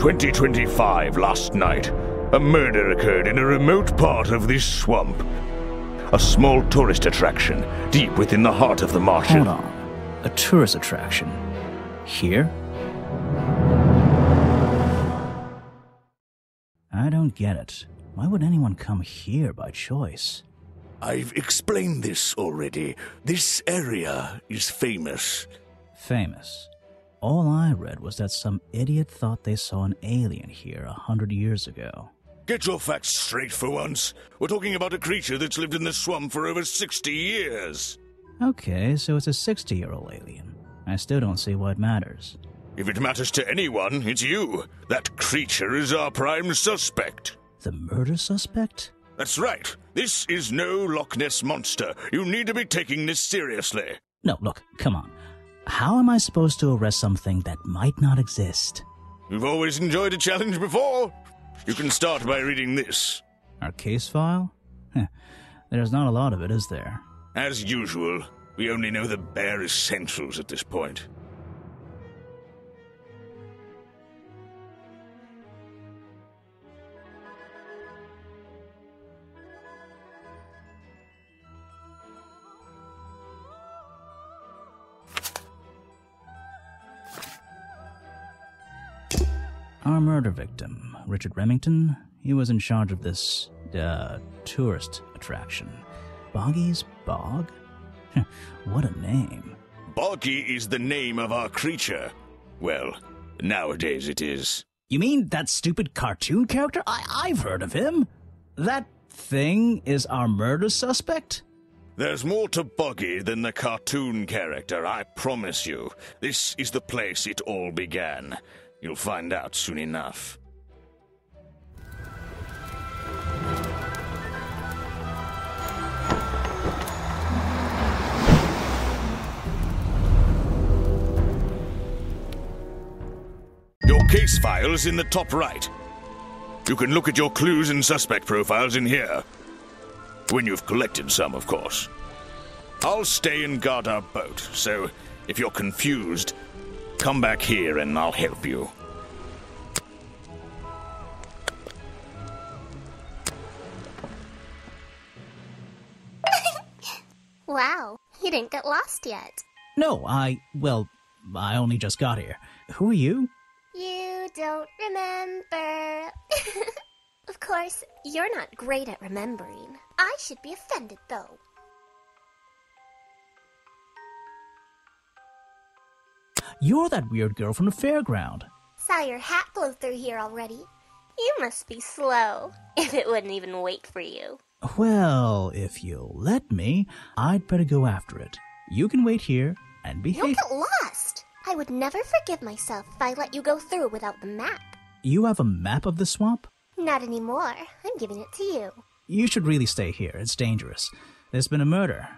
2025 last night, a murder occurred in a remote part of this swamp. A small tourist attraction, deep within the heart of the marshes. Hold on. A tourist attraction? Here? I don't get it. Why would anyone come here by choice? I've explained this already. This area is famous. Famous? All I read was that some idiot thought they saw an alien here 100 years ago. Get your facts straight for once. We're talking about a creature that's lived in the swamp for over 60 years. Okay, so it's a 60-year-old alien. I still don't see why it matters. If it matters to anyone, it's you. That creature is our prime suspect. The murder suspect? That's right. This is no Loch Ness monster. You need to be taking this seriously. No, look, come on. How am I supposed to arrest something that might not exist? You've always enjoyed a challenge before. You can start by reading this. Our case file? There's not a lot of it, is there? As usual, we only know the bare essentials at this point. Our murder victim, Richard Remington, he was in charge of this, tourist attraction. Boggy's Bog? What a name. Boggy is the name of our creature. Well, nowadays it is. You mean that stupid cartoon character? I've heard of him. That thing is our murder suspect? There's more to Boggy than the cartoon character, I promise you. This is the place it all began. You'll find out soon enough. Your case file is in the top right. You can look at your clues and suspect profiles in here. When you've collected some, of course. I'll stay and guard our boat, so if you're confused, come back here and I'll help you. Wow, you didn't get lost yet. No, I only just got here. Who are you? You don't remember. Of course, you're not great at remembering. I should be offended, though. You're that weird girl from the fairground. Saw your hat blow through here already. You must be slow, if it wouldn't even wait for you. Well, if you'll let me, I'd better go after it. You can wait here and behave. You'll get lost. I would never forgive myself if I let you go through without the map. You have a map of the swamp? Not anymore. I'm giving it to you. You should really stay here. It's dangerous. There's been a murder.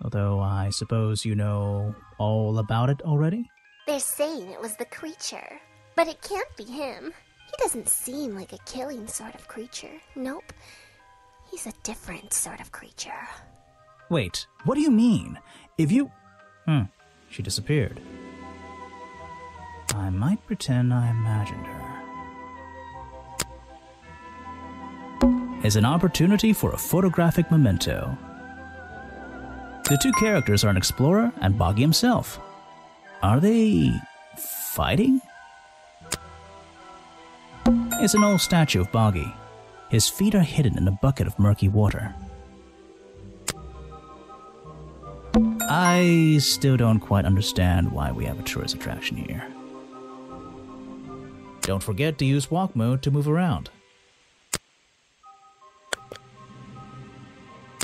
Although I suppose you know all about it already? They're saying it was the creature. But it can't be him. He doesn't seem like a killing sort of creature. Nope. He's a different sort of creature. Wait, what do you mean? If you... she disappeared. I might pretend I imagined her. Is an opportunity for a photographic memento. The two characters are an explorer and Boggy himself. Are they... fighting? It's an old statue of Boggy. His feet are hidden in a bucket of murky water. I still don't quite understand why we have a tourist attraction here. Don't forget to use walk mode to move around.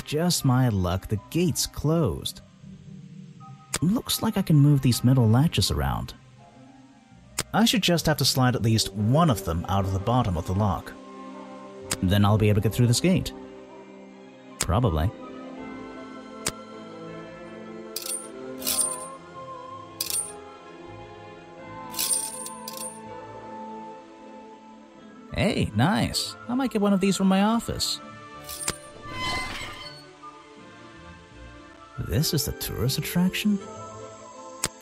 Just my luck, the gate's closed. Looks like I can move these metal latches around. I should just have to slide at least one of them out of the bottom of the lock. Then I'll be able to get through this gate. Probably. Hey, nice. I might get one of these from my office. This is the tourist attraction?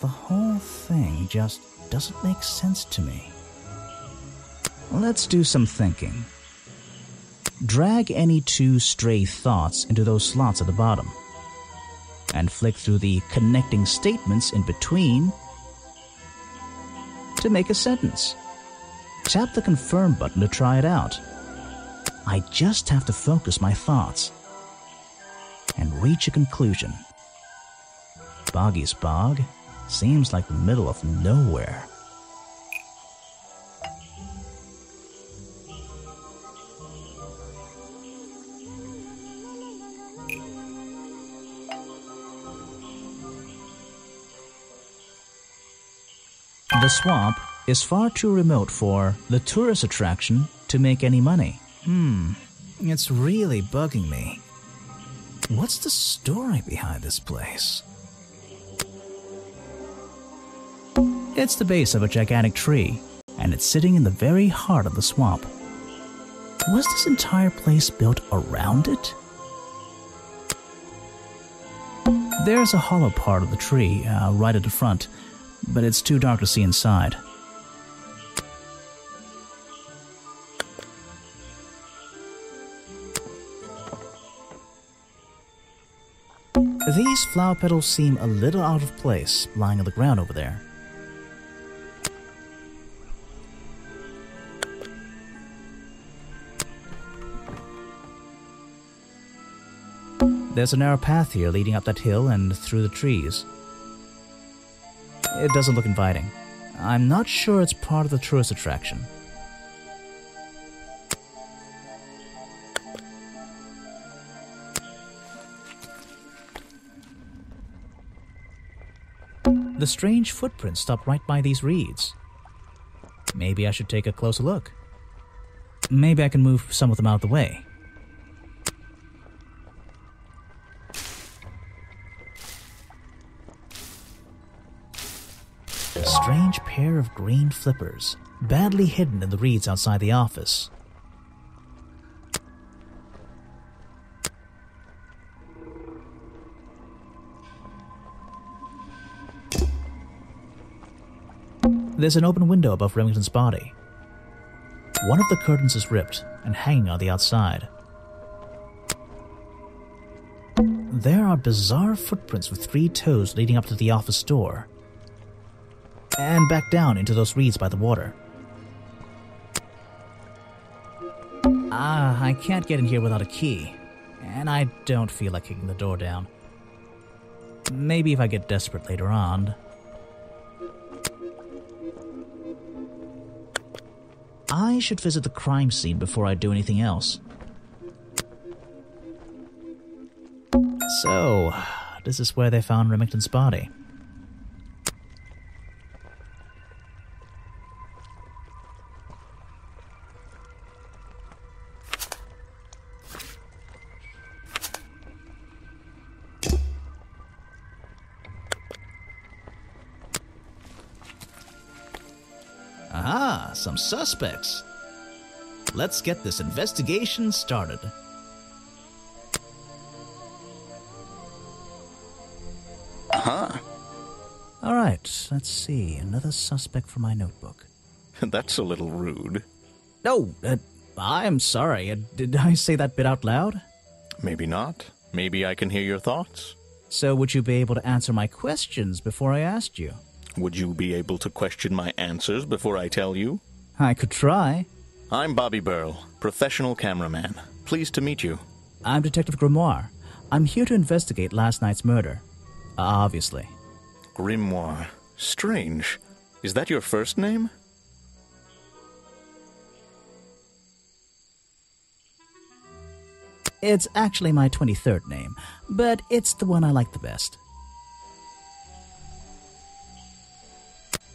The whole thing just doesn't make sense to me. Let's do some thinking. Drag any 2 stray thoughts into those slots at the bottom, and flick through the connecting statements in between to make a sentence. Tap the confirm button to try it out. I just have to focus my thoughts and reach a conclusion. Boggy's Bog seems like the middle of nowhere. The swamp is far too remote for the tourist attraction to make any money. It's really bugging me. What's the story behind this place? It's the base of a gigantic tree, and it's sitting in the very heart of the swamp. Was this entire place built around it? There's a hollow part of the tree right at the front, but it's too dark to see inside. These flower petals seem a little out of place, lying on the ground over there. There's a narrow path here leading up that hill and through the trees. It doesn't look inviting. I'm not sure it's part of the tourist attraction. The strange footprints stop right by these reeds. Maybe I should take a closer look. Maybe I can move some of them out of the way. A strange pair of green flippers, badly hidden in the reeds outside the office. There's an open window above Remington's body. One of the curtains is ripped and hanging on the outside. There are bizarre footprints with 3 toes leading up to the office door, and back down into those reeds by the water. I can't get in here without a key, and I don't feel like kicking the door down. Maybe if I get desperate later on. I should visit the crime scene before I do anything else. So, this is where they found Remington's body. Aha, some suspects. Let's get this investigation started. All right, let's see. Another suspect for my notebook. That's a little rude. Oh, I'm sorry. Did I say that bit out loud? Maybe not. Maybe I can hear your thoughts. So would you be able to answer my questions before I asked you? Would you be able to question my answers before I tell you? I could try. I'm Bobby Burl, professional cameraman. Pleased to meet you. I'm Detective Grimoire. I'm here to investigate last night's murder. Obviously. Grimoire. Strange. Is that your first name? It's actually my 23rd name, but it's the one I like the best.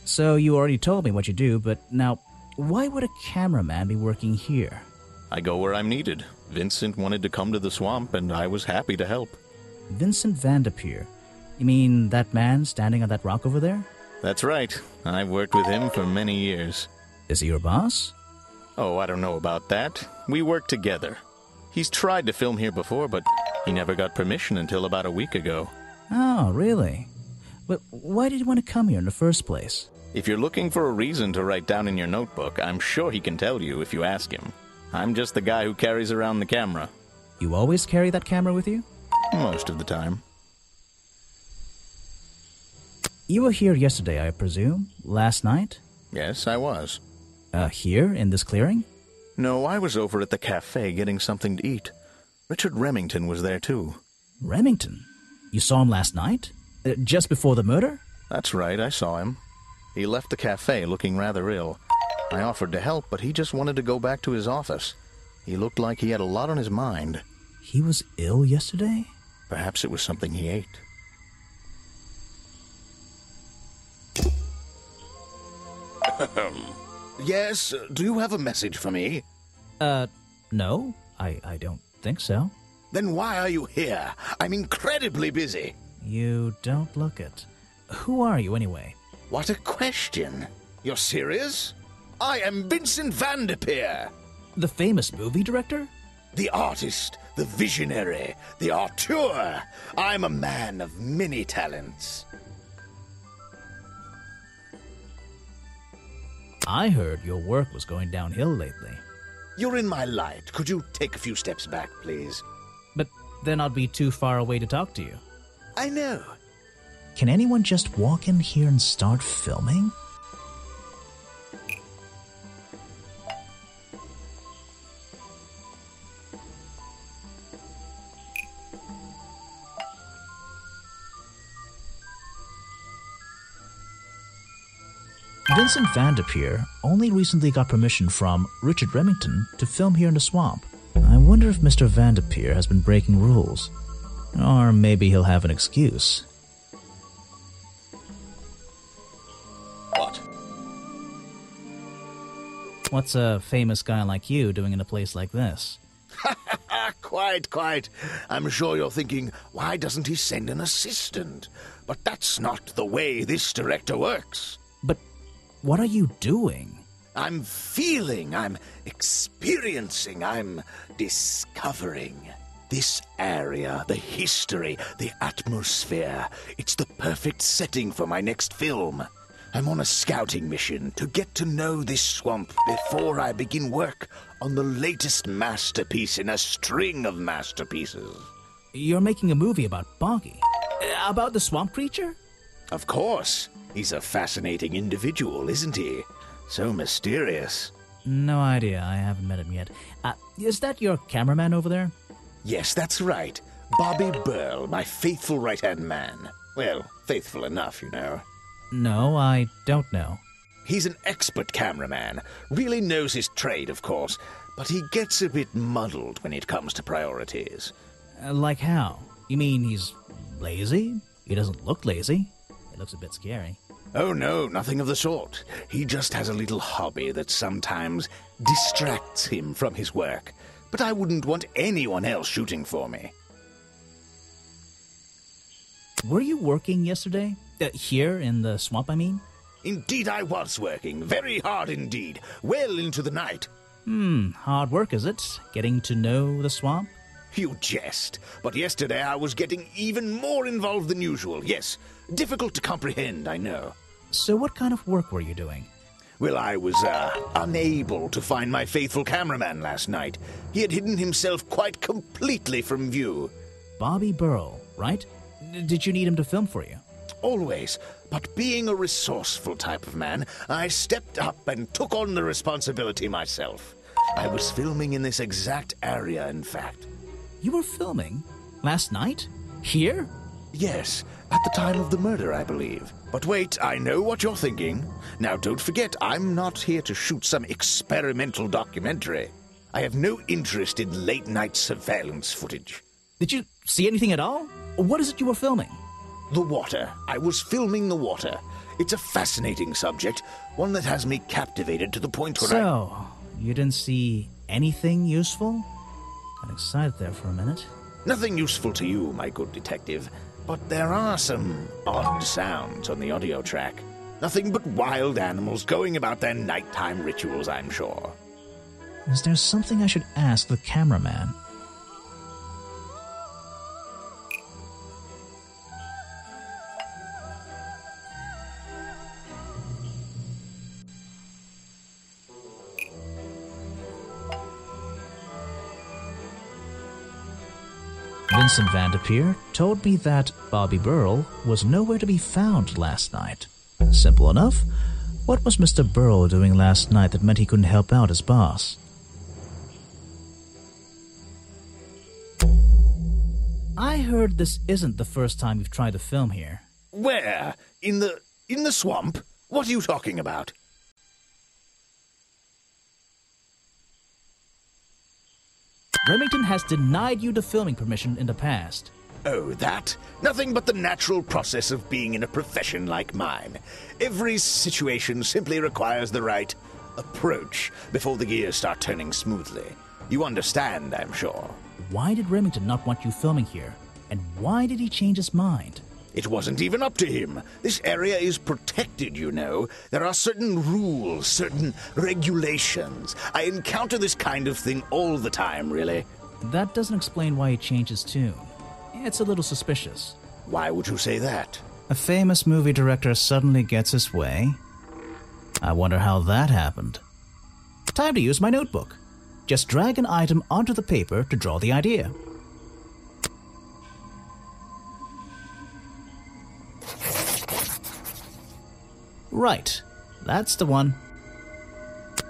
So you already told me what you do, but now, why would a cameraman be working here? I go where I'm needed. Vincent wanted to come to the swamp, and I was happy to help. Vincent Vanderpeer. You mean that man standing on that rock over there? That's right. I've worked with him for many years. Is he your boss? Oh, I don't know about that. We work together. He's tried to film here before, but he never got permission until about a week ago. Oh, really? But why did you want to come here in the first place? If you're looking for a reason to write down in your notebook, I'm sure he can tell you if you ask him. I'm just the guy who carries around the camera. You always carry that camera with you? Most of the time. You were here yesterday, I presume? Last night? Yes, I was. Here, in this clearing? No, I was over at the cafe getting something to eat. Richard Remington was there too. Remington? You saw him last night? Just before the murder? That's right, I saw him. He left the cafe looking rather ill. I offered to help, but he just wanted to go back to his office. He looked like he had a lot on his mind. He was ill yesterday? Perhaps it was something he ate. Yes, do you have a message for me? No, I don't think so. Then why are you here? I'm incredibly busy. You don't look it. Who are you, anyway? What a question. You're serious? I am Vincent van der Peer. The famous movie director? The artist, the visionary, the auteur. I'm a man of many talents. I heard your work was going downhill lately. You're in my light. Could you take a few steps back, please? But then I'd be too far away to talk to you. I know. Can anyone just walk in here and start filming? Vincent van der Peer only recently got permission from Richard Remington to film here in the swamp. I wonder if Mr. van der Peer has been breaking rules. Or maybe he'll have an excuse. What? What's a famous guy like you doing in a place like this? Quite. I'm sure you're thinking, why doesn't he send an assistant? But that's not the way this director works. But what are you doing? I'm feeling, I'm experiencing, I'm discovering. This area, the history, the atmosphere, it's the perfect setting for my next film. I'm on a scouting mission to get to know this swamp before I begin work on the latest masterpiece in a string of masterpieces. You're making a movie about Boggy? About the swamp creature? Of course. He's a fascinating individual, isn't he? So mysterious. No idea. I haven't met him yet. Is that your cameraman over there? Yes, that's right. Bobby Burl, my faithful right-hand man. Well, faithful enough, you know. No, I don't know. He's an expert cameraman. Really knows his trade, of course. But he gets a bit muddled when it comes to priorities. Like how? You mean he's lazy? He doesn't look lazy. He looks a bit scary. Oh no, nothing of the sort. He just has a little hobby that sometimes distracts him from his work. But I wouldn't want anyone else shooting for me. Were you working yesterday? Here in the swamp, I mean? Indeed I was working. Very hard indeed. Well into the night. Hard work, is it? Getting to know the swamp? You jest. But yesterday I was getting even more involved than usual. Yes, difficult to comprehend, I know. So what kind of work were you doing? Well, I was, unable to find my faithful cameraman last night. He had hidden himself quite completely from view. Bobby Burl, right? Did you need him to film for you? Always. But being a resourceful type of man, I stepped up and took on the responsibility myself. I was filming in this exact area, in fact. You were filming? Last night? Here? Yes, at the time of the murder, I believe. But wait, I know what you're thinking. Now, don't forget, I'm not here to shoot some experimental documentary. I have no interest in late-night surveillance footage. Did you see anything at all? What is it you were filming? The water. I was filming the water. It's a fascinating subject, one that has me captivated to the point where So, you didn't see anything useful? Got excited there for a minute. Nothing useful to you, my good detective. But there are some odd sounds on the audio track. Nothing but wild animals going about their nighttime rituals, I'm sure. Is there something I should ask the cameraman? Vincent Vanderpeer told me that Bobby Burrell was nowhere to be found last night. Simple enough. What was Mr. Burrell doing last night that meant he couldn't help out his boss? I heard this isn't the first time you've tried to film here. Where? In the swamp? What are you talking about? Remington has denied you the filming permission in the past. Oh, that? Nothing but the natural process of being in a profession like mine. Every situation simply requires the right approach before the gears start turning smoothly. You understand, I'm sure. Why did Remington not want you filming here? And why did he change his mind? It wasn't even up to him. This area is protected, you know. There are certain rules, certain regulations. I encounter this kind of thing all the time, really. That doesn't explain why he changed his tune. It's a little suspicious. Why would you say that? A famous movie director suddenly gets his way? I wonder how that happened. Time to use my notebook. Just drag an item onto the paper to draw the idea. Right, that's the one.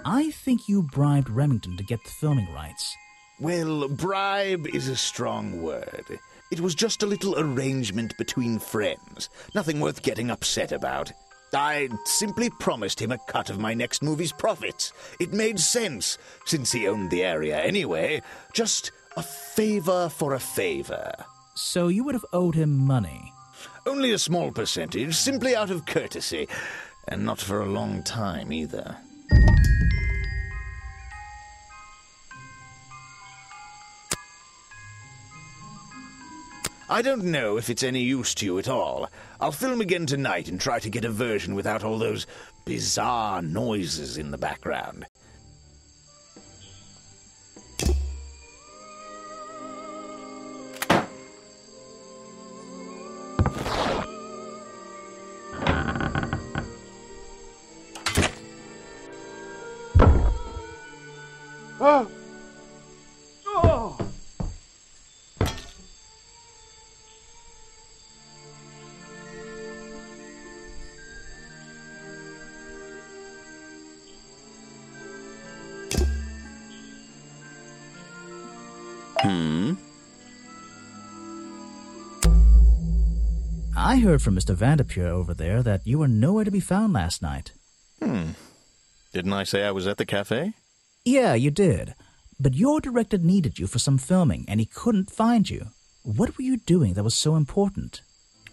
I think you bribed Remington to get the filming rights. Well, bribe is a strong word. It was just a little arrangement between friends. Nothing worth getting upset about. I simply promised him a cut of my next movie's profits. It made sense, since he owned the area anyway. Just a favor for a favor. So you would have owed him money? Only a small percentage, simply out of courtesy. And not for a long time, either. I don't know if it's any use to you at all. I'll film again tonight and try to get a version without all those bizarre noises in the background. Oh! Oh! I heard from Mr. Vanderpeer over there that you were nowhere to be found last night. Didn't I say I was at the cafe? Yeah, you did. But your director needed you for some filming, and he couldn't find you. What were you doing that was so important?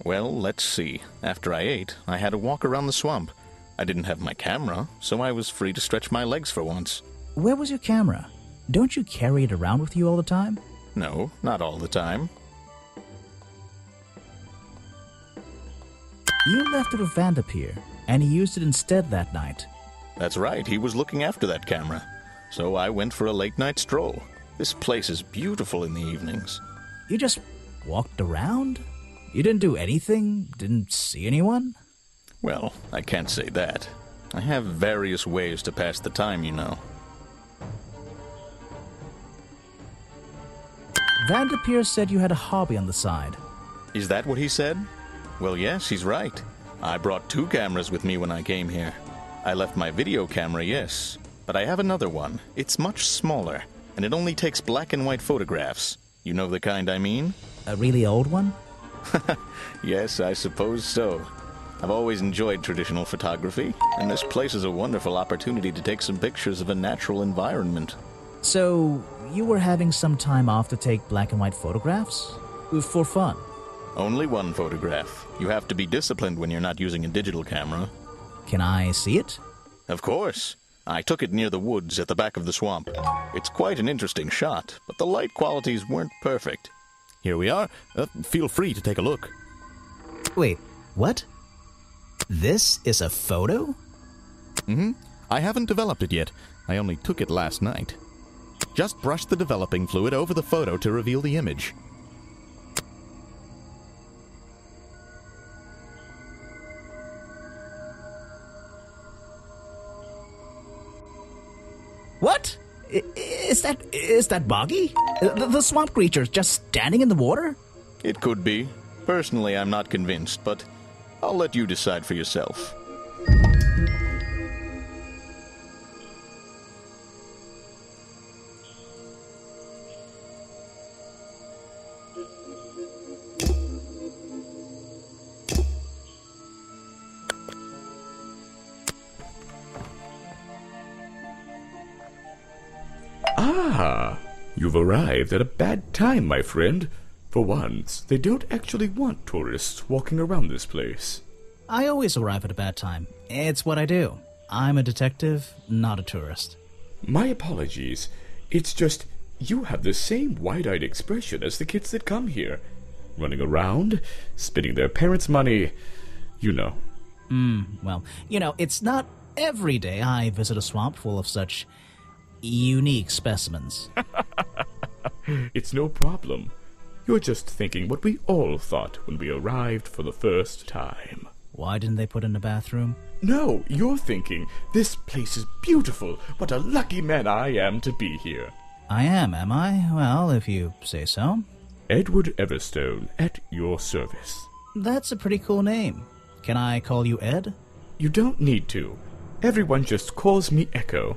Well, let's see. After I ate, I had a walk around the swamp. I didn't have my camera, so I was free to stretch my legs for once. Where was your camera? Don't you carry it around with you all the time? No, not all the time. You left it with Vanderpeer, and he used it instead that night. That's right, he was looking after that camera. So I went for a late-night stroll. This place is beautiful in the evenings. You just walked around? You didn't do anything? Didn't see anyone? Well, I can't say that. I have various ways to pass the time, you know. Vanderpeer said you had a hobby on the side. Is that what he said? Well, yes, he's right. I brought 2 cameras with me when I came here. I left my video camera, yes, but I have another one. It's much smaller, and it only takes black and white photographs. You know the kind I mean? A really old one? Yes, I suppose so. I've always enjoyed traditional photography, and this place is a wonderful opportunity to take some pictures of a natural environment. So, you were having some time off to take black and white photographs? For fun? Only one photograph. You have to be disciplined when you're not using a digital camera. Can I see it? Of course. I took it near the woods at the back of the swamp. It's quite an interesting shot, but the light qualities weren't perfect. Here we are. Feel free to take a look. Wait, what? This is a photo? I haven't developed it yet. I only took it last night. Just brush the developing fluid over the photo to reveal the image. What? Is that Boggy? The swamp creature just standing in the water? It could be. Personally, I'm not convinced, but I'll let you decide for yourself. Ah, you've arrived at a bad time, my friend. For once, they don't actually want tourists walking around this place. I always arrive at a bad time. It's what I do. I'm a detective, not a tourist. My apologies. It's just, you have the same wide-eyed expression as the kids that come here. Running around, spending their parents' money, you know. Well, it's not every day I visit a swamp full of such unique specimens. It's no problem. You're just thinking what we all thought when we arrived for the first time. Why didn't they put in a bathroom? No, you're thinking, this place is beautiful. What a lucky man I am to be here. I am I? Well, if you say so. Edward Everstone, at your service. That's a pretty cool name. Can I call you Ed? You don't need to. Everyone just calls me Echo.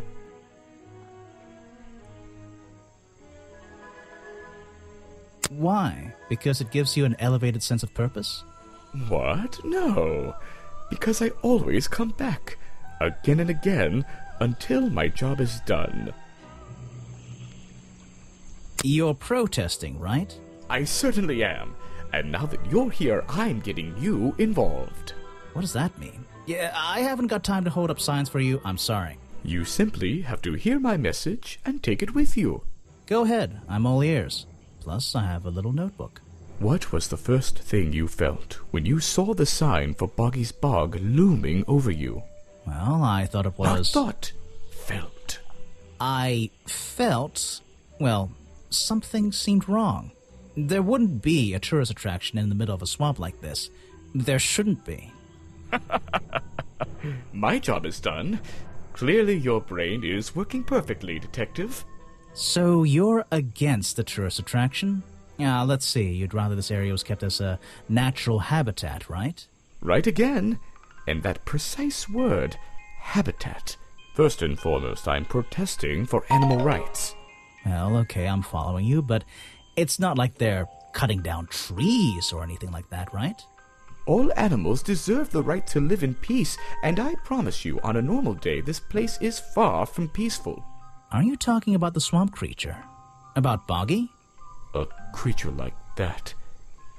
Why? Because it gives you an elevated sense of purpose? What? No. Because I always come back, again and again, until my job is done. You're protesting, right? I certainly am. And now that you're here, I'm getting you involved. What does that mean? Yeah, I haven't got time to hold up signs for you. I'm sorry. You simply have to hear my message and take it with you. Go ahead. I'm all ears. Plus, I have a little notebook. What was the first thing you felt when you saw the sign for Boggy's Bog looming over you? Well, I thought it was... Not thought. Felt. I felt... Well, something seemed wrong. There wouldn't be a tourist attraction in the middle of a swamp like this. There shouldn't be. My job is done. Clearly your brain is working perfectly, Detective. So you're against the tourist attraction? Yeah, let's see. You'd rather this area was kept as a natural habitat, right? Right again. And that precise word, habitat. First and foremost, I'm protesting for animal rights. Well, okay, I'm following you, but it's not like they're cutting down trees or anything like that, right? All animals deserve the right to live in peace, and I promise you, on a normal day, this place is far from peaceful. Are you talking about the swamp creature? About Boggy? A creature like that.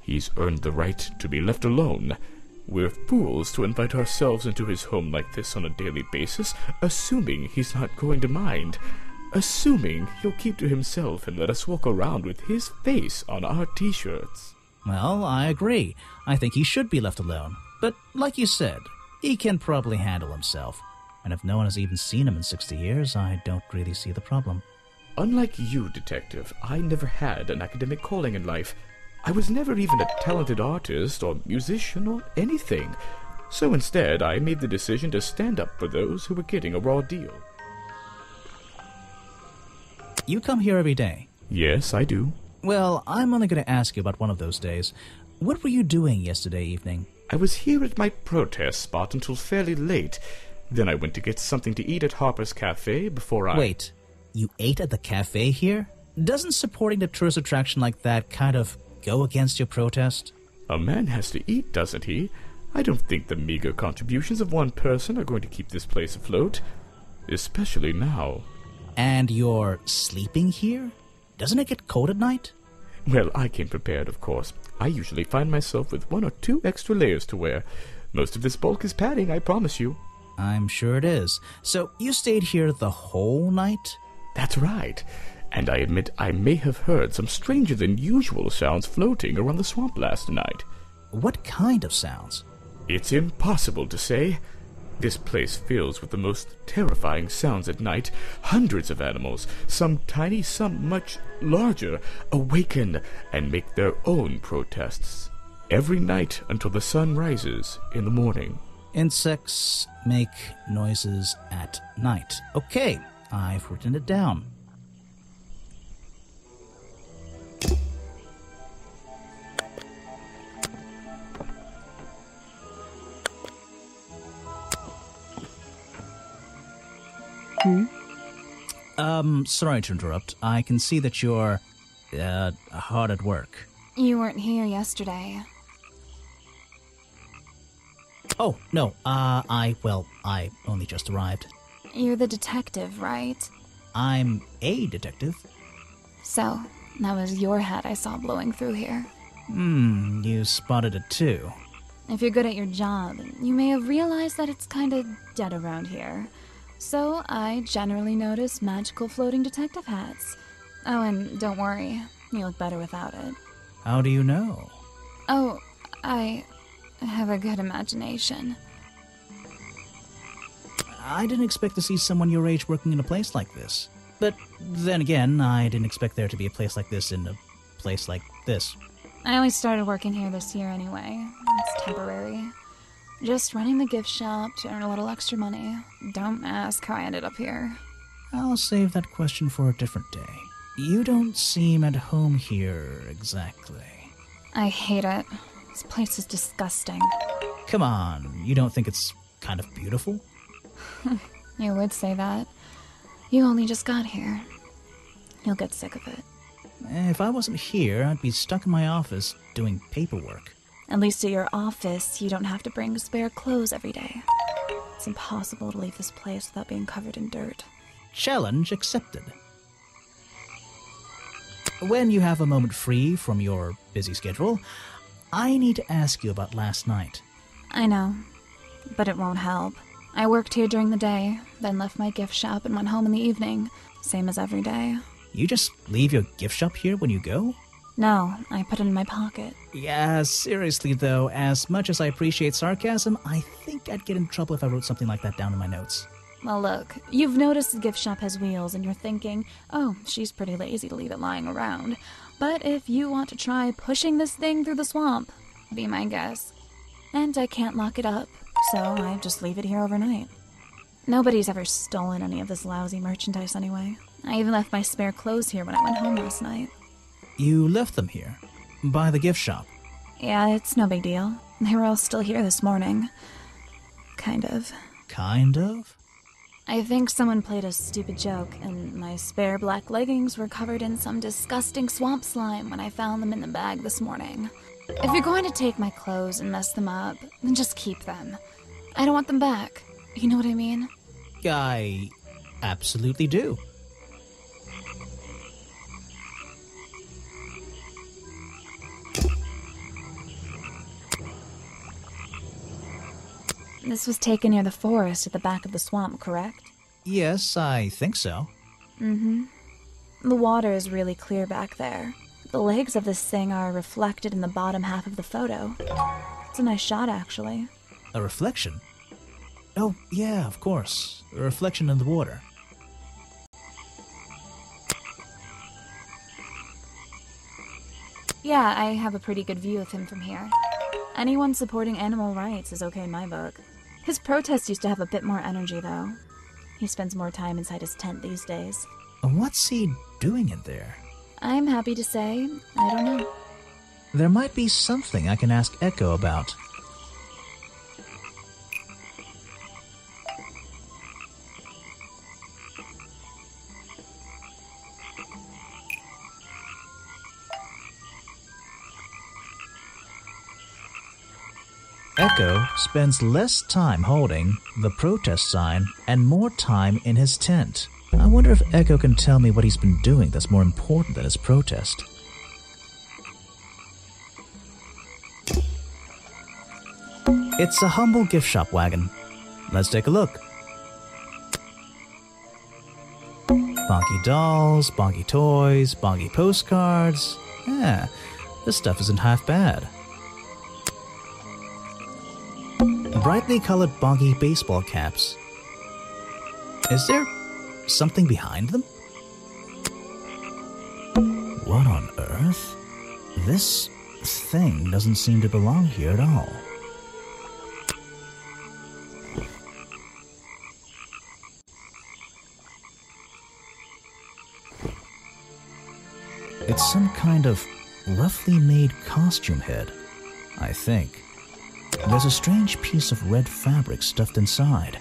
He's earned the right to be left alone. We're fools to invite ourselves into his home like this on a daily basis, assuming he's not going to mind. Assuming he'll keep to himself and let us walk around with his face on our t-shirts. Well, I agree. I think he should be left alone. But like you said, he can probably handle himself. And if no one has even seen him in 60 years, I don't really see the problem. Unlike you, Detective, I never had an academic calling in life. I was never even a talented artist or musician or anything. So instead, I made the decision to stand up for those who were getting a raw deal. You come here every day? Yes, I do. Well, I'm only going to ask you about one of those days. What were you doing yesterday evening? I was here at my protest spot until fairly late. Then I went to get something to eat at Harper's Cafe before I... Wait, you ate at the cafe here? Doesn't supporting the tourist attraction like that kind of go against your protest? A man has to eat, doesn't he? I don't think the meager contributions of one person are going to keep this place afloat. Especially now. And you're sleeping here? Doesn't it get cold at night? Well, I came prepared, of course. I usually find myself with 1 or 2 extra layers to wear. Most of this bulk is padding, I promise you. I'm sure it is. So you stayed here the whole night? That's right. And I admit I may have heard some stranger than usual sounds floating around the swamp last night. What kind of sounds? It's impossible to say. This place fills with the most terrifying sounds at night. Hundreds of animals, some tiny, some much larger, awaken and make their own protests. Every night until the sun rises in the morning. Insects make noises at night. Okay, I've written it down. Sorry to interrupt. I can see that you're, hard at work. You weren't here yesterday. Oh, no, I only just arrived. You're the detective, right? I'm a detective. So, that was your hat I saw blowing through here. You spotted it too. If you're good at your job, you may have realized that it's kinda dead around here. So, I generally notice magical floating detective hats. Oh, and don't worry, you look better without it. How do you know? Oh, I have a good imagination. I didn't expect to see someone your age working in a place like this. But then again, I didn't expect there to be a place like this in a place like this. I only started working here this year anyway. It's temporary. Just running the gift shop to earn a little extra money. Don't ask how I ended up here. I'll save that question for a different day. You don't seem at home here exactly. I hate it. This place is disgusting. Come on, you don't think it's kind of beautiful? You would say that. You only just got here. You'll get sick of it. If I wasn't here, I'd be stuck in my office doing paperwork. At least at your office, you don't have to bring spare clothes every day. It's impossible to leave this place without being covered in dirt. Challenge accepted. When you have a moment free from your busy schedule, I need to ask you about last night. I know, but it won't help. I worked here during the day, then left my gift shop and went home in the evening, same as every day. You just leave your gift shop here when you go? No, I put it in my pocket. Yeah, seriously though, as much as I appreciate sarcasm, I think I'd get in trouble if I wrote something like that down in my notes. Well, look, you've noticed the gift shop has wheels and you're thinking, oh, she's pretty lazy to leave it lying around. But if you want to try pushing this thing through the swamp, be my guest. And I can't lock it up, so I just leave it here overnight. Nobody's ever stolen any of this lousy merchandise anyway. I even left my spare clothes here when I went home last night. You left them here? By the gift shop? Yeah, it's no big deal. They were all still here this morning. Kind of. Kind of? I think someone played a stupid joke, and my spare black leggings were covered in some disgusting swamp slime when I found them in the bag this morning. If you're going to take my clothes and mess them up, then just keep them. I don't want them back. You know what I mean? I absolutely do. This was taken near the forest at the back of the swamp, correct? Yes, I think so. Mm-hmm. The water is really clear back there. The legs of this thing are reflected in the bottom half of the photo. It's a nice shot, actually. A reflection? Oh, yeah, of course. A reflection in the water. Yeah, I have a pretty good view of him from here. Anyone supporting animal rights is okay in my book. His protests used to have a bit more energy, though. He spends more time inside his tent these days. What's he doing in there? I'm happy to say, I don't know. There might be something I can ask Echo about. Echo spends less time holding the protest sign and more time in his tent. I wonder if Echo can tell me what he's been doing that's more important than his protest. It's a humble gift shop wagon. Let's take a look. Bonky dolls, bonky toys, bonky postcards. Yeah, this stuff isn't half bad. Brightly colored bonky baseball caps. Is there something behind them? What on earth? This thing doesn't seem to belong here at all. It's some kind of roughly made costume head, I think. There's a strange piece of red fabric stuffed inside.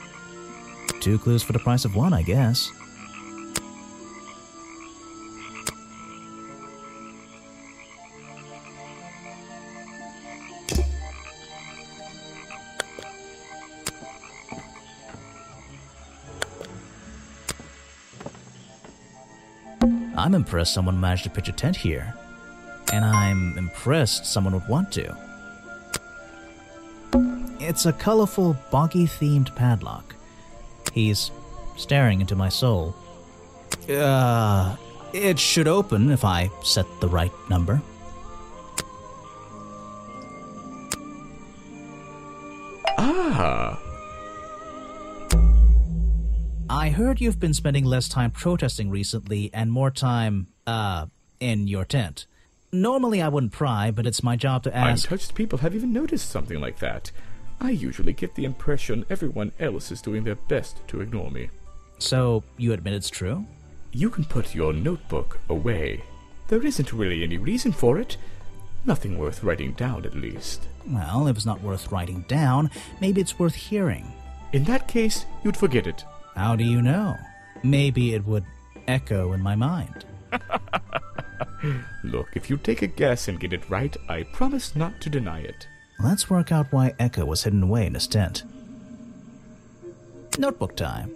2 clues for the price of 1, I guess. I'm impressed someone managed to pitch a tent here. And I'm impressed someone would want to. It's a colorful, boggy-themed padlock. He's staring into my soul. It should open if I set the right number. Ah! I heard you've been spending less time protesting recently and more time, in your tent. Normally I wouldn't pry, but it's my job to ask— Untouched people have even noticed something like that. I usually get the impression everyone else is doing their best to ignore me. So, you admit it's true? You can put your notebook away. There isn't really any reason for it. Nothing worth writing down, at least. Well, if it's not worth writing down, maybe it's worth hearing. In that case, you'd forget it. How do you know? Maybe it would echo in my mind. Look, if you take a guess and get it right, I promise not to deny it. Let's work out why Echo was hidden away in his tent. Notebook time.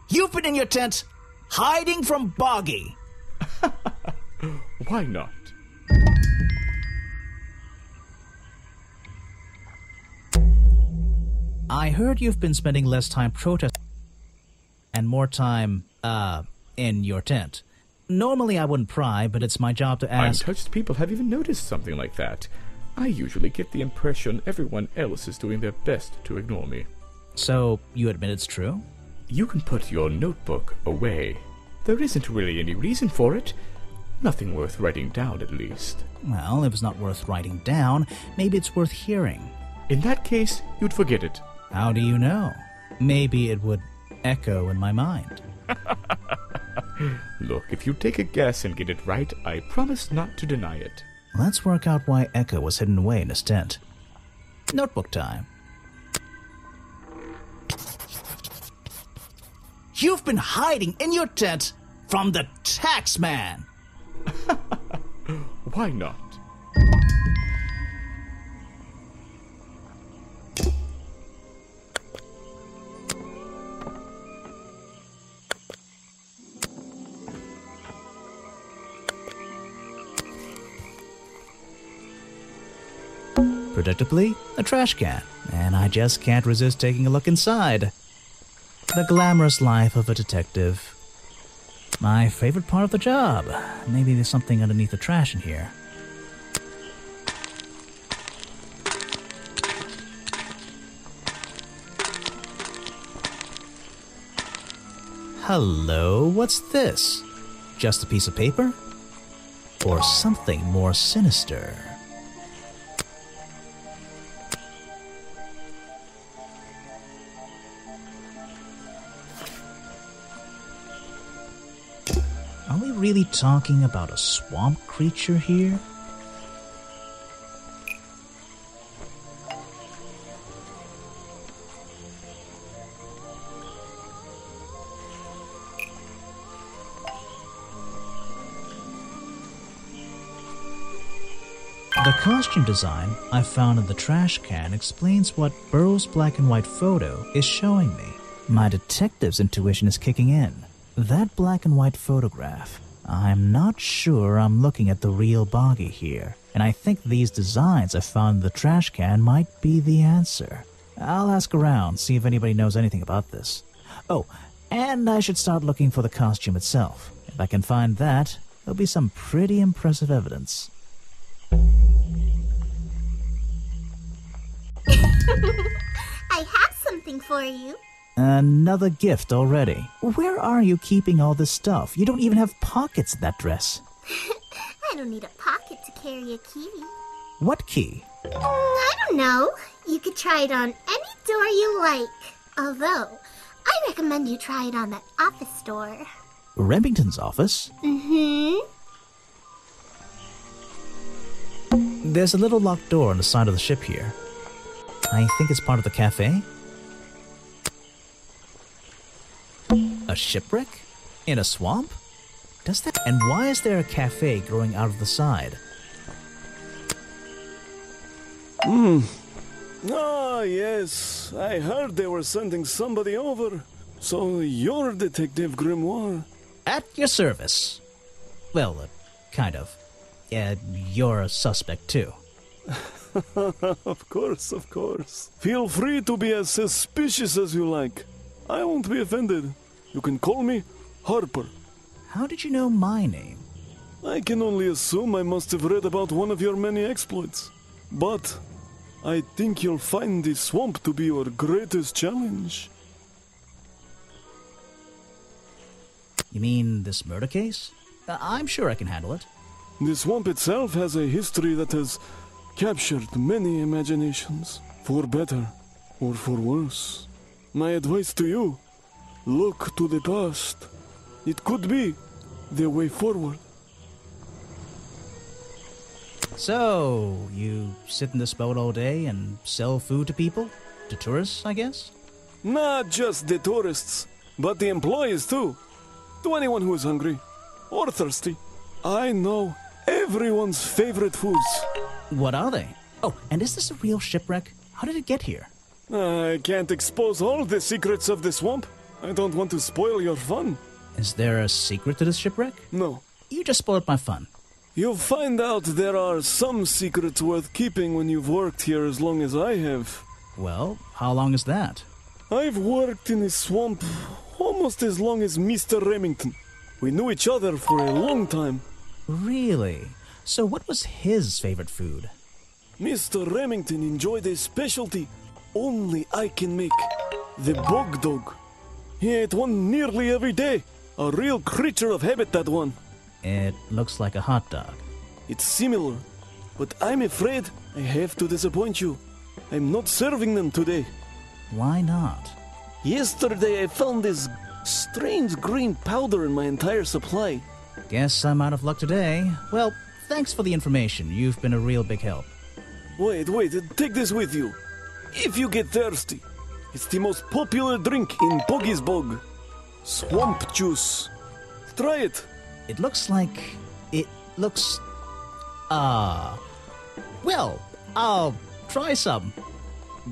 You've been in your tent, hiding from Boggy. Why not? I heard you've been spending less time protesting and more time, in your tent. Normally I wouldn't pry, but it's my job to ask— Untouched people have even noticed something like that. I usually get the impression everyone else is doing their best to ignore me. So, you admit it's true? You can put your notebook away. There isn't really any reason for it. Nothing worth writing down, at least. Well, if it's not worth writing down, maybe it's worth hearing. In that case, you'd forget it. How do you know? Maybe it would echo in my mind. Look, if you take a guess and get it right, I promise not to deny it. Let's work out why Echo was hidden away in his tent. Notebook time. You've been hiding in your tent from the taxman! Why not? Predictably, a trash can, and I just can't resist taking a look inside. The glamorous life of a detective. My favorite part of the job. Maybe there's something underneath the trash in here. Hello, what's this? Just a piece of paper? Or something more sinister? Are we really talking about a swamp creature here? The costume design I found in the trash can explains what Burrow's black and white photo is showing me. My detective's intuition is kicking in. That black and white photograph, I'm not sure I'm looking at the real Boggy here, and I think these designs I found in the trash can might be the answer. I'll ask around, see if anybody knows anything about this. Oh, and I should start looking for the costume itself. If I can find that, there'll be some pretty impressive evidence. I have something for you. Another gift already. Where are you keeping all this stuff? You don't even have pockets in that dress. I don't need a pocket to carry a key. What key? I don't know. You could try it on any door you like. Although, I recommend you try it on that office door. Remington's office? Mm-hmm. There's a little locked door on the side of the ship here. I think it's part of the cafe. A shipwreck? In a swamp? Does that... And why is there a cafe growing out of the side? Ah, yes. I heard they were sending somebody over. So you're Detective Grimoire. At your service. Well, kind of. You're a suspect too. Of course, of course. Feel free to be as suspicious as you like. I won't be offended. You can call me Harper. How did you know my name? I can only assume I must have read about one of your many exploits. But I think you'll find the swamp to be your greatest challenge. You mean this murder case? I'm sure I can handle it. The swamp itself has a history that has captured many imaginations, for better or for worse. My advice to you, look to the past. It could be the way forward. So, you sit in this boat all day and sell food to people? To tourists, I guess? Not just the tourists, but the employees too. To anyone who is hungry or thirsty. I know everyone's favorite foods. What are they? Oh, and is this a real shipwreck? How did it get here? I can't expose all the secrets of the swamp. I don't want to spoil your fun. Is there a secret to this shipwreck? No. You just spoiled my fun. You'll find out there are some secrets worth keeping when you've worked here as long as I have. Well, how long is that? I've worked in the swamp almost as long as Mr. Remington. We knew each other for a long time. Really? So what was his favorite food? Mr. Remington enjoyed a specialty only I can make. The bog dog. He ate one nearly every day. A real creature of habit, that one. It looks like a hot dog. It's similar, but I'm afraid I have to disappoint you. I'm not serving them today. Why not? Yesterday I found this strange green powder in my entire supply. Guess I'm out of luck today. Well, thanks for the information. You've been a real big help. Wait, take this with you. If you get thirsty, it's the most popular drink in Boggy's Bog. Swamp juice. Try it. It looks like... Well, I'll try some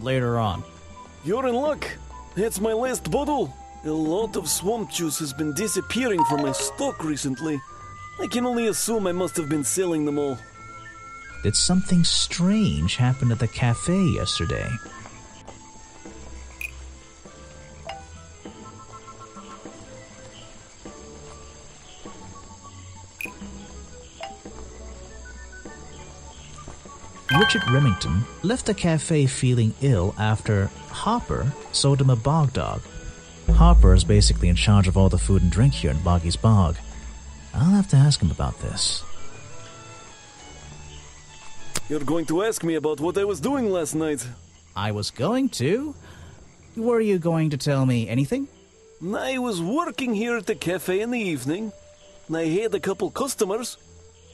later on. You're in luck. That's my last bottle. A lot of swamp juice has been disappearing from my stock recently. I can only assume I must have been selling them all. Did something strange happen at the cafe yesterday? Richard Remington left the cafe feeling ill after Hopper sold him a bog dog. Hopper is basically in charge of all the food and drink here in Boggy's Bog. I'll have to ask him about this. You're going to ask me about what I was doing last night. I was going to? Were you going to tell me anything? I was working here at the cafe in the evening. I had a couple customers.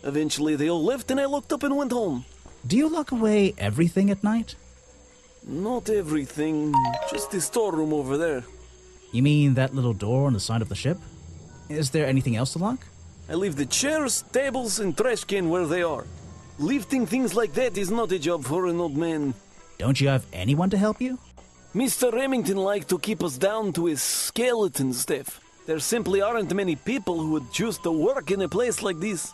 Eventually they all left and I locked up and went home. Do you lock away everything at night? Not everything, just the storeroom over there. You mean that little door on the side of the ship? Is there anything else to lock? I leave the chairs, tables, and trash can where they are. Lifting things like that is not a job for an old man. Don't you have anyone to help you? Mr. Remington liked to keep us down to his skeleton staff. There simply aren't many people who would choose to work in a place like this.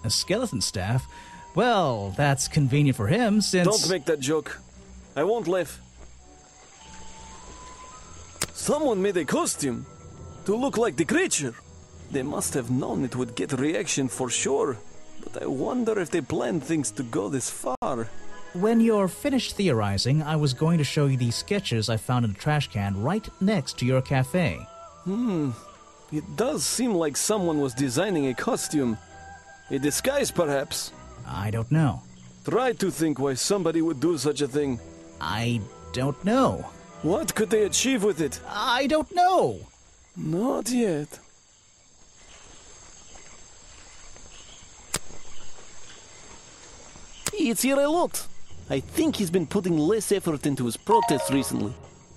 A skeleton staff? Well, that's convenient for him since... Don't make that joke. I won't laugh. Someone made a costume to look like the creature. They must have known it would get a reaction for sure. But I wonder if they planned things to go this far. When you're finished theorizing, I was going to show you these sketches I found in a trash can right next to your cafe. It does seem like someone was designing a costume. A disguise, perhaps. I don't know. Try to think why somebody would do such a thing. I don't know. What could they achieve with it? I don't know. Not yet. He eats here a lot. I think he's been putting less effort into his protests recently,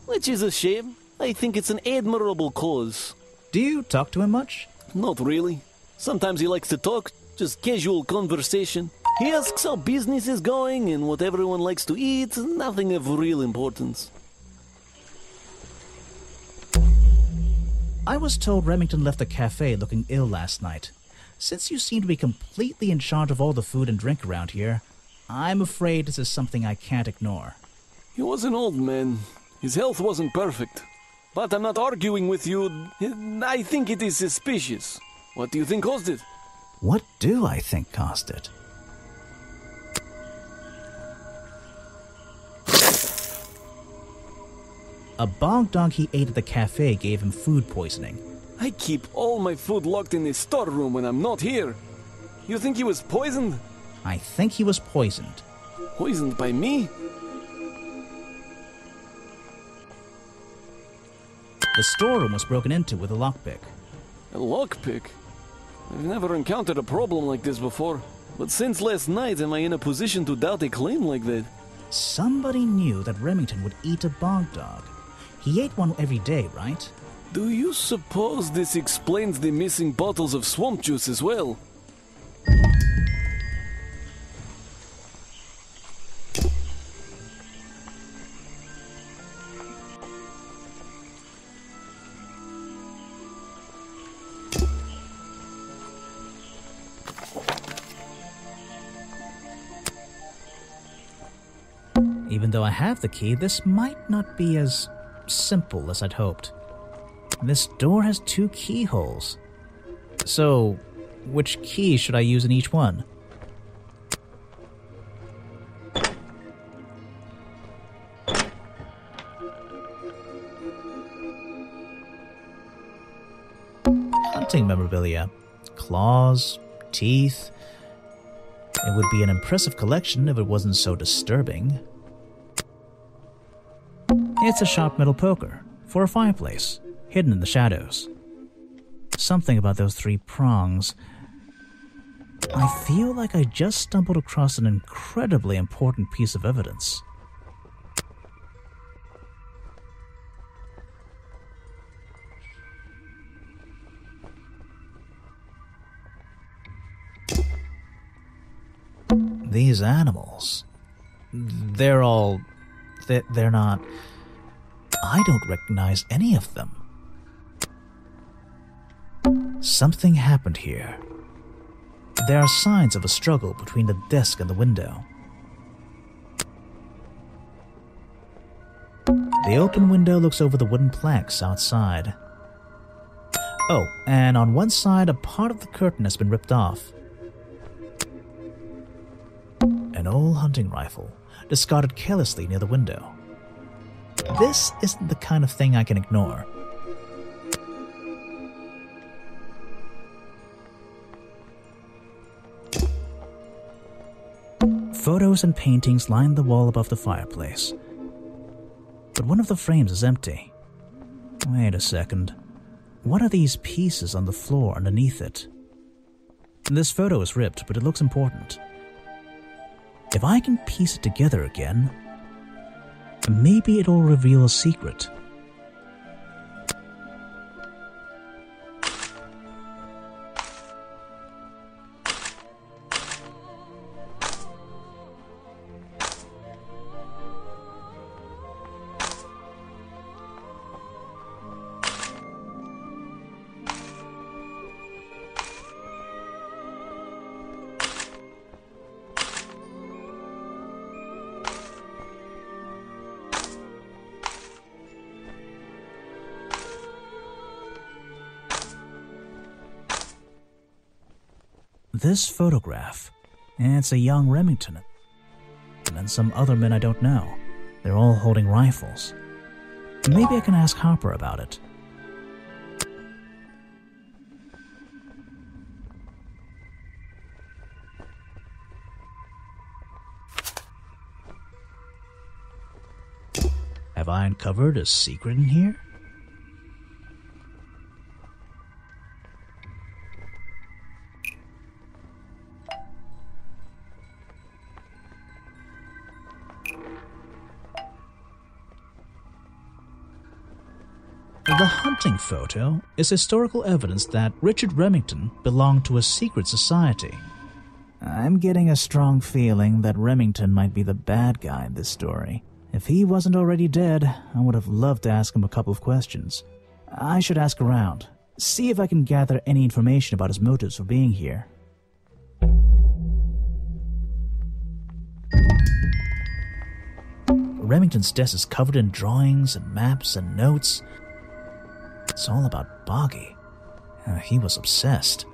which is a shame. I think it's an admirable cause. Do you talk to him much? Not really. Sometimes he likes to talk, just casual conversation. He asks how business is going and what everyone likes to eat, nothing of real importance. I was told Remington left the cafe looking ill last night. Since you seem to be completely in charge of all the food and drink around here, I'm afraid this is something I can't ignore. He was an old man. His health wasn't perfect. But I'm not arguing with you. I think it is suspicious. What do you think caused it? What do I think caused it? A bog dog he ate at the cafe gave him food poisoning. I keep all my food locked in the storeroom when I'm not here. You think he was poisoned? I think he was poisoned. Poisoned by me? The storeroom was broken into with a lockpick. A lockpick? I've never encountered a problem like this before. But since last night, am I in a position to doubt a claim like that? Somebody knew that Remington would eat a bog dog. He ate one every day, right? Do you suppose this explains the missing bottles of swamp juice as well? Even though I have the key, this might not be as simple as I'd hoped. This door has 2 keyholes. So, which key should I use in each one? Hunting memorabilia. Claws, teeth. It would be an impressive collection if it wasn't so disturbing. It's a sharp metal poker for a fireplace, hidden in the shadows. Something about those 3 prongs. I feel like I just stumbled across an incredibly important piece of evidence. These animals, they're not... I don't recognize any of them. Something happened here. There are signs of a struggle between the desk and the window. The open window looks over the wooden planks outside. Oh, and on one side, a part of the curtain has been ripped off. An old hunting rifle, discarded carelessly near the window. This isn't the kind of thing I can ignore. Photos and paintings line the wall above the fireplace. But one of the frames is empty. Wait a second. What are these pieces on the floor underneath it? This photo is ripped, but it looks important. If I can piece it together again, maybe it'll reveal a secret. This photograph, it's a young Remington, and some other men I don't know. They're all holding rifles. Maybe I can ask Harper about it. Have I uncovered a secret in here? The hunting photo is historical evidence that Richard Remington belonged to a secret society. I'm getting a strong feeling that Remington might be the bad guy in this story. If he wasn't already dead, I would have loved to ask him a couple of questions. I should ask around, see if I can gather any information about his motives for being here. Remington's desk is covered in drawings and maps and notes. It's all about Boggy. He was obsessed.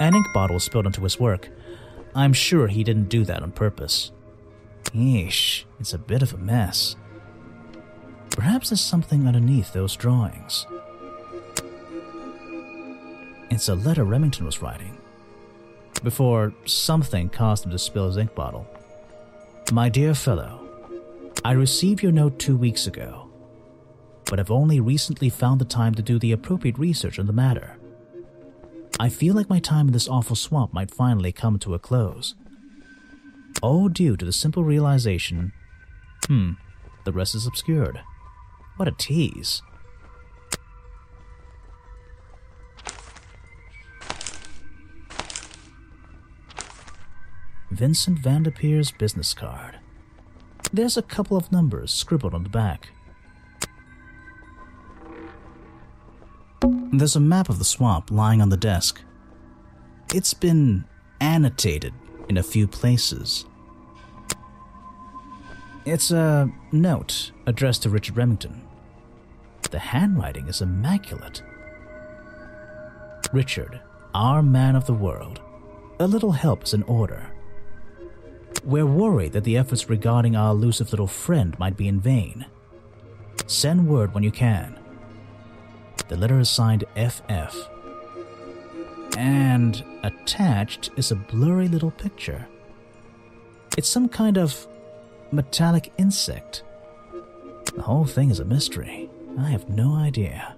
An ink bottle was spilled into his work. I'm sure he didn't do that on purpose. Yeesh, it's a bit of a mess. Perhaps there's something underneath those drawings. It's a letter Remington was writing, before something caused him to spill his ink bottle. My dear fellow, I received your note 2 weeks ago, but have only recently found the time to do the appropriate research on the matter. I feel like my time in this awful swamp might finally come to a close. All due to the simple realization, the rest is obscured. What a tease. Vincent Vanderpeer's business card. There's a couple of numbers scribbled on the back. There's a map of the swamp lying on the desk. It's been annotated in a few places. It's a note addressed to Richard Remington. The handwriting is immaculate. Richard, our man of the world, a little help is in order. We're worried that the efforts regarding our elusive little friend might be in vain. Send word when you can. The letter is signed FF. And attached is a blurry little picture. It's some kind of metallic insect. The whole thing is a mystery. I have no idea.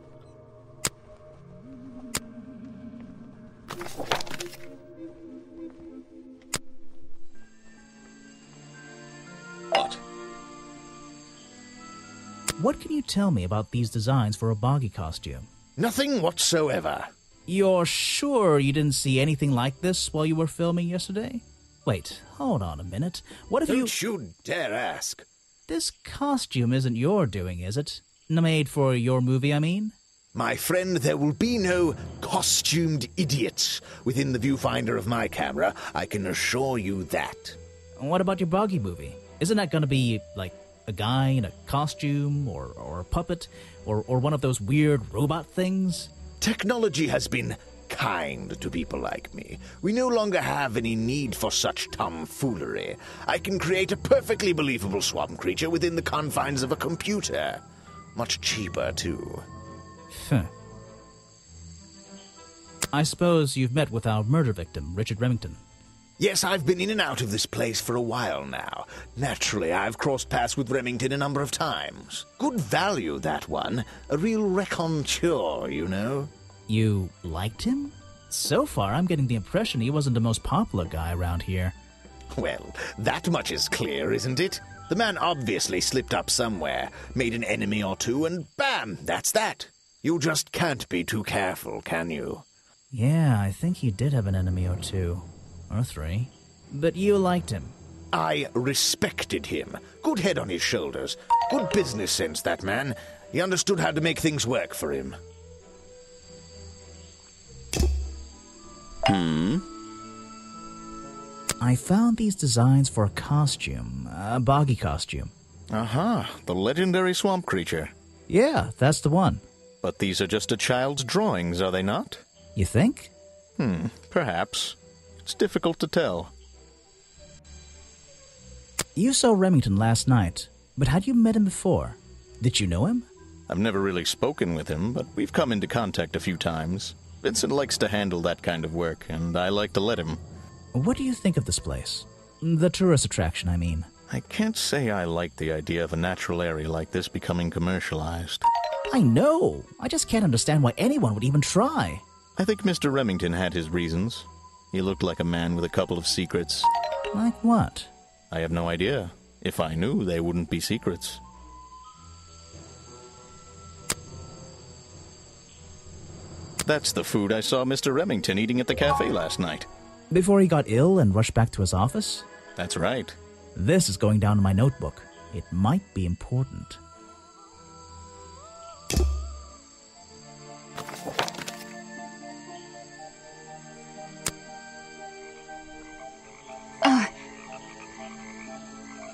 What can you tell me about these designs for a Boggy costume? Nothing whatsoever. You're sure you didn't see anything like this while you were filming yesterday? Wait, hold on a minute. What if Don't you dare ask. This costume isn't your doing, is it? Made for your movie, I mean? My friend, there will be no costumed idiots within the viewfinder of my camera. I can assure you that. What about your Boggy movie? Isn't that going to be, like, a guy in a costume, or a puppet, or one of those weird robot things? Technology has been kind to people like me. We no longer have any need for such tomfoolery. I can create a perfectly believable swamp creature within the confines of a computer. Much cheaper, too. I suppose you've met with our murder victim, Richard Remington. Yes, I've been in and out of this place for a while now. Naturally, I've crossed paths with Remington a number of times. Good value, that one. A real raconteur, you know. You liked him? So far, I'm getting the impression he wasn't the most popular guy around here. Well, that much is clear, isn't it? The man obviously slipped up somewhere, made an enemy or two, and bam, that's that. You just can't be too careful, can you? Yeah, I think he did have an enemy or two. Or three. But you liked him. I respected him. Good head on his shoulders. Good business sense, that man. He understood how to make things work for him. I found these designs for a costume. A Boggy costume. Aha, the legendary swamp creature. Yeah, that's the one. But these are just a child's drawings, are they not? You think? Perhaps. It's difficult to tell. You saw Remington last night, but had you met him before? Did you know him? I've never really spoken with him, but we've come into contact a few times. Vincent likes to handle that kind of work, and I like to let him. What do you think of this place? The tourist attraction, I mean. I can't say I like the idea of a natural area like this becoming commercialized. I know! I just can't understand why anyone would even try. I think Mr. Remington had his reasons. He looked like a man with a couple of secrets. Like what? I have no idea. If I knew, they wouldn't be secrets. That's the food I saw Mr. Remington eating at the cafe last night. Before he got ill and rushed back to his office? That's right. This is going down in my notebook. It might be important.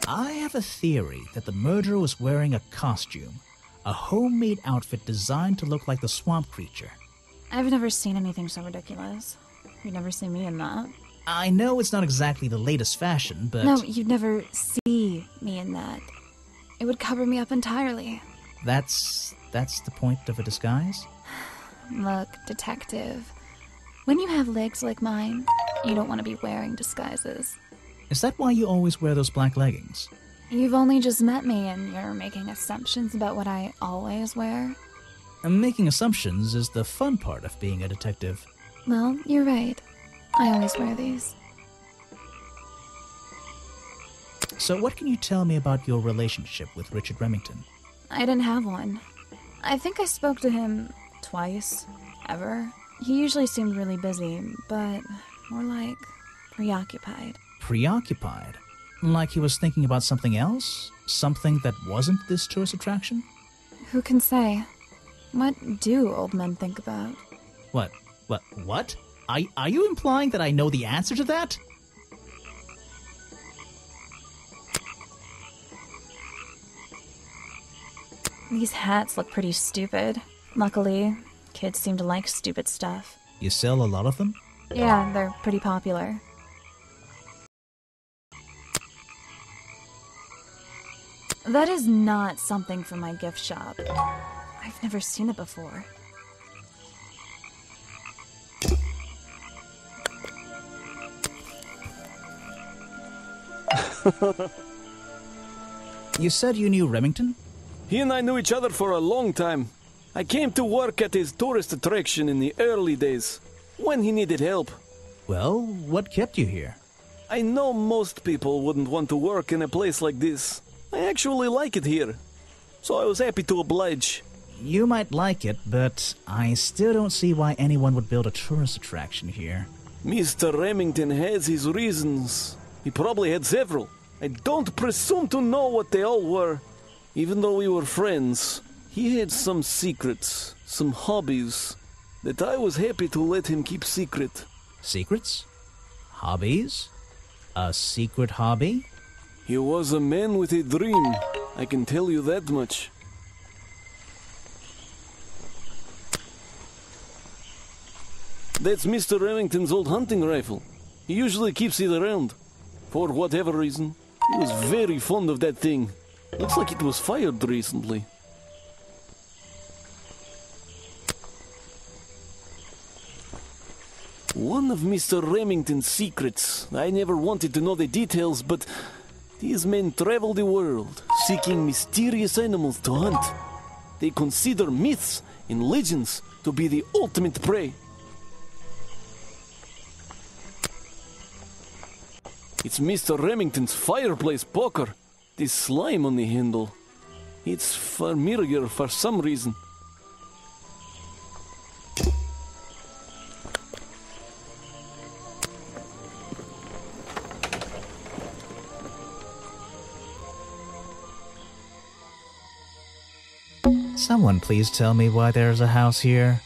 I have a theory that the murderer was wearing a costume, a homemade outfit designed to look like the swamp creature. I've never seen anything so ridiculous. You'd never see me in that. I know it's not exactly the latest fashion, but... No, you'd never see me in that. It would cover me up entirely. That's the point of a disguise? Look, detective, when you have legs like mine, you don't want to be wearing disguises. Is that why you always wear those black leggings? You've only just met me and you're making assumptions about what I always wear. And making assumptions is the fun part of being a detective. Well, you're right. I always wear these. So what can you tell me about your relationship with Richard Remington? I didn't have one. I think I spoke to him twice, ever. He usually seemed really busy, but more like preoccupied. Preoccupied? Like he was thinking about something else? Something that wasn't this tourist attraction? Who can say? What do old men think about? What? Are you implying that I know the answer to that? These hats look pretty stupid. Luckily, kids seem to like stupid stuff. You sell a lot of them? Yeah, they're pretty popular. That is not something from my gift shop. I've never seen it before. You said you knew Remington? He and I knew each other for a long time. I came to work at his tourist attraction in the early days, when he needed help. Well, what kept you here? I know most people wouldn't want to work in a place like this. I actually like it here, so I was happy to oblige. You might like it, but I still don't see why anyone would build a tourist attraction here. Mr. Remington has his reasons. He probably had several. I don't presume to know what they all were. Even though we were friends, he had some secrets, some hobbies, that I was happy to let him keep secret. Secrets? Hobbies? A secret hobby? He was a man with a dream, I can tell you that much. That's Mr. Remington's old hunting rifle. He usually keeps it around. For whatever reason, he was very fond of that thing. Looks like it was fired recently. One of Mr. Remington's secrets. I never wanted to know the details, but these men travel the world, seeking mysterious animals to hunt. They consider myths and legends to be the ultimate prey. It's Mr. Remington's fireplace poker. This slime on the handle. It's familiar for some reason. Someone please tell me why there's a house here.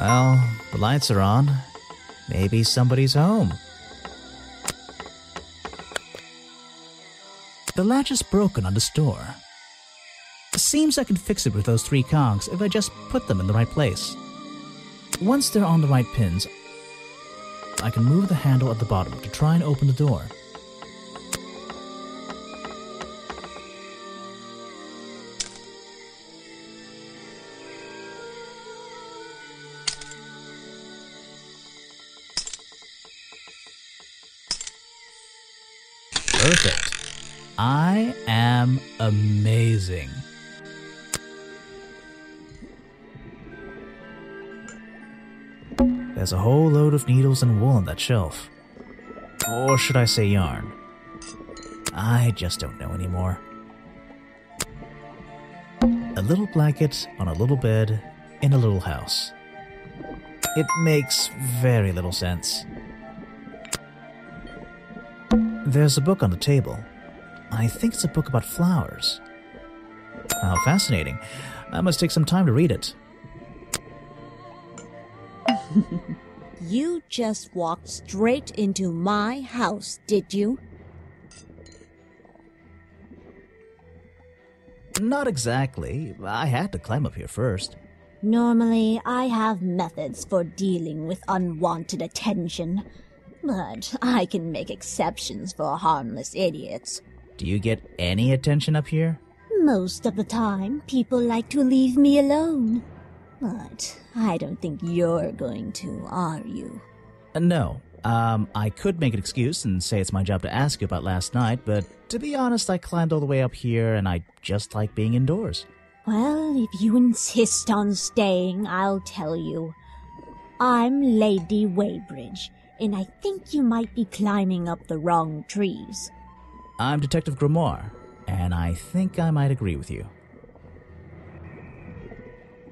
Well, the lights are on. Maybe somebody's home. The latch is broken on this door. Seems I can fix it with those 3 cogs if I just put them in the right place. Once they're on the right pins, I can move the handle at the bottom to try and open the door. Perfect. I am amazing. There's a whole load of needles and wool on that shelf. Or should I say yarn? I just don't know anymore. A little blanket on a little bed in a little house. It makes very little sense. There's a book on the table. I think it's a book about flowers. How fascinating. I must take some time to read it. You just walked straight into my house, did you? Not exactly. I had to climb up here first. Normally, I have methods for dealing with unwanted attention, but I can make exceptions for harmless idiots. Do you get any attention up here? Most of the time, people like to leave me alone. But I don't think you're going to, are you? No. I could make an excuse and say it's my job to ask you about last night, but to be honest, I climbed all the way up here and I just like being indoors. Well, if you insist on staying, I'll tell you. I'm Lady Weybridge, and I think you might be climbing up the wrong trees. I'm Detective Grimoire, and I think I might agree with you.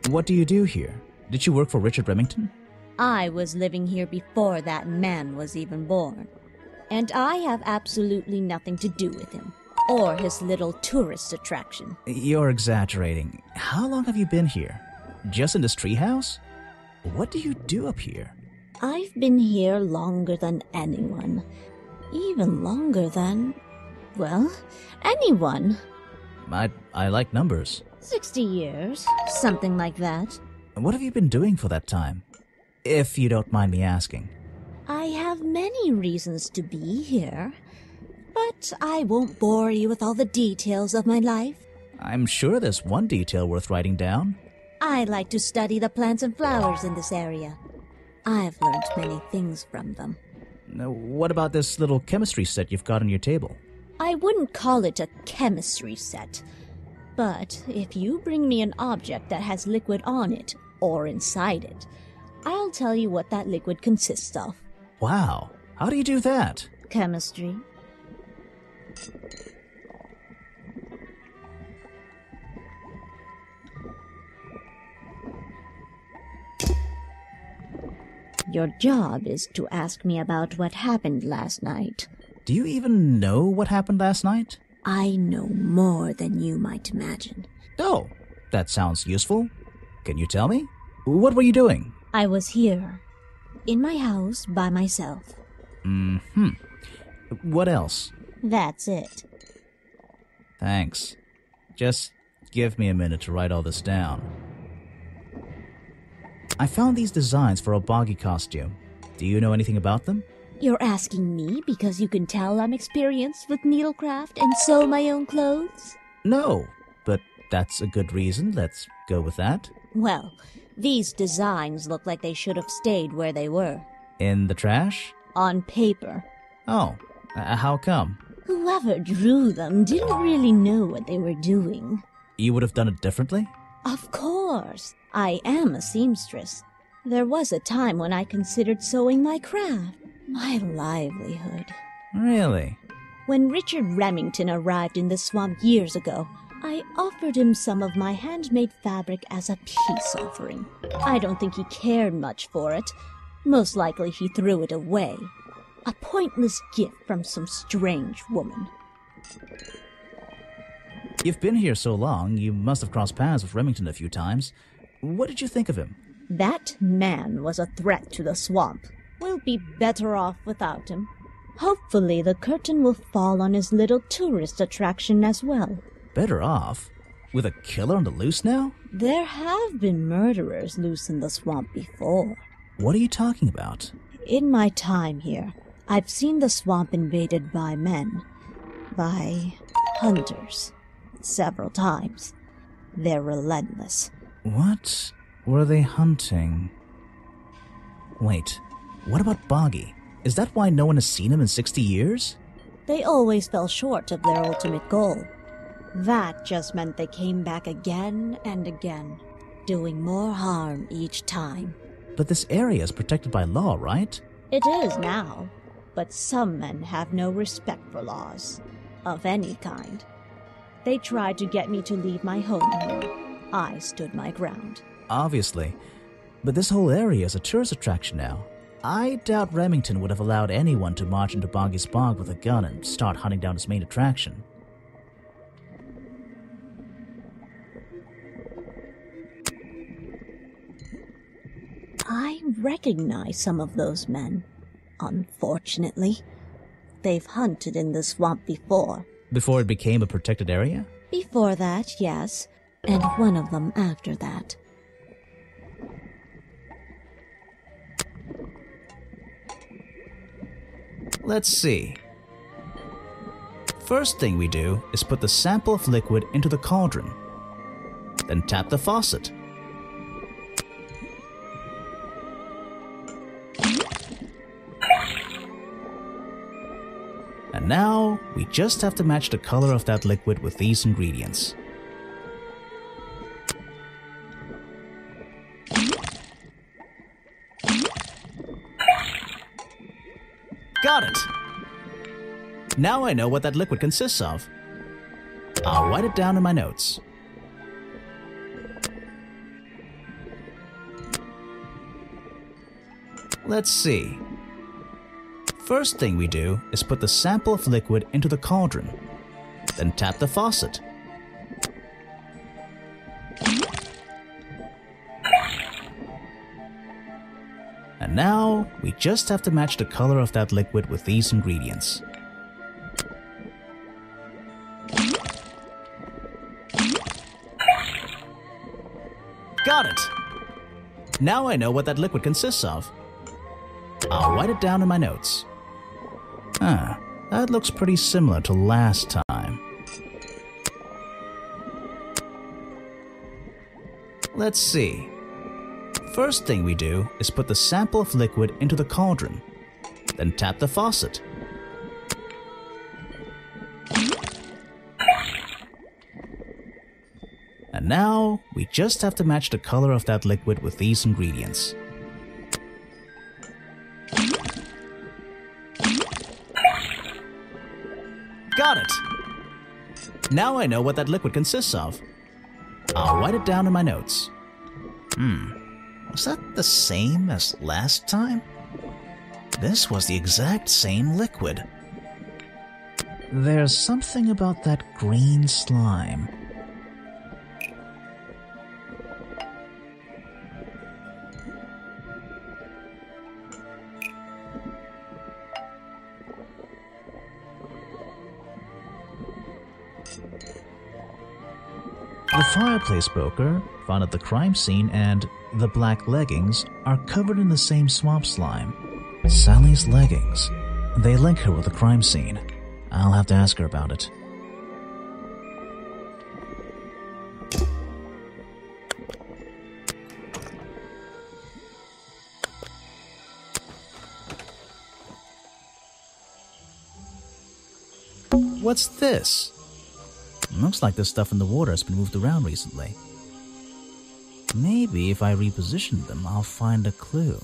What do you do here? Did you work for Richard Remington? I was living here before that man was even born, and I have absolutely nothing to do with him, or his little tourist attraction. You're exaggerating. How long have you been here? Just in this treehouse? What do you do up here? I've been here longer than anyone. Even longer than, well, anyone. I like numbers. 60 years, something like that. What have you been doing for that time? If you don't mind me asking. I have many reasons to be here, but I won't bore you with all the details of my life. I'm sure there's one detail worth writing down. I like to study the plants and flowers in this area. I've learned many things from them. What about this little chemistry set you've got on your table? I wouldn't call it a chemistry set, but if you bring me an object that has liquid on it, or inside it, I'll tell you what that liquid consists of. Wow, how do you do that? Chemistry. Your job is to ask me about what happened last night. Do you even know what happened last night? I know more than you might imagine. Oh, that sounds useful. Can you tell me? What were you doing? I was here, in my house, by myself. What else? That's it. Thanks. Just give me a minute to write all this down. I found these designs for a boggy costume. Do you know anything about them? You're asking me because you can tell I'm experienced with needlecraft and sew my own clothes? No, but that's a good reason. Let's go with that. Well, these designs look like they should have stayed where they were. In the trash? On paper. Oh, how come? Whoever drew them didn't really know what they were doing. You would have done it differently? Of course. I am a seamstress. There was a time when I considered sewing my craft, my livelihood. Really? When Richard Remington arrived in the swamp years ago, I offered him some of my handmade fabric as a peace offering. I don't think he cared much for it. Most likely he threw it away. A pointless gift from some strange woman. You've been here so long, you must have crossed paths with Remington a few times. What did you think of him? That man was a threat to the swamp. We'll be better off without him. Hopefully the curtain will fall on his little tourist attraction as well. Better off? With a killer on the loose now? There have been murderers loose in the swamp before. What are you talking about? In my time here, I've seen the swamp invaded by men. By hunters. Several times. They're relentless. What were they hunting? Wait, what about Boggy? Is that why no one has seen him in 60 years? They always fell short of their ultimate goal. That just meant they came back again and again, doing more harm each time. But this area is protected by law, right? It is now, but some men have no respect for laws, of any kind. They tried to get me to leave my home here. I stood my ground. Obviously. But this whole area is a tourist attraction now. I doubt Remington would have allowed anyone to march into Boggy's Bog with a gun and start hunting down his main attraction. I recognize some of those men. Unfortunately, they've hunted in the swamp before. Before it became a protected area? Before that, yes, and one of them after that. Let's see. First thing we do is put the sample of liquid into the cauldron. Then tap the faucet. And now, we just have to match the color of that liquid with these ingredients. Got it! Now I know what that liquid consists of. I'll write it down in my notes. Let's see. First thing we do is put the sample of liquid into the cauldron. Then tap the faucet. And now, we just have to match the color of that liquid with these ingredients. Got it! Now I know what that liquid consists of. I'll write it down in my notes. That looks pretty similar to last time. Let's see. First thing we do is put the sample of liquid into the cauldron. Then tap the faucet. And now, we just have to match the color of that liquid with these ingredients. Got it! Now I know what that liquid consists of. I'll write it down in my notes. Was that the same as last time? This was the exact same liquid. There's something about that green slime. The fireplace poker found at the crime scene and the black leggings are covered in the same swamp slime. Sally's leggings. They link her with the crime scene. I'll have to ask her about it. What's this? Looks like the stuff in the water has been moved around recently. Maybe if I reposition them, I'll find a clue.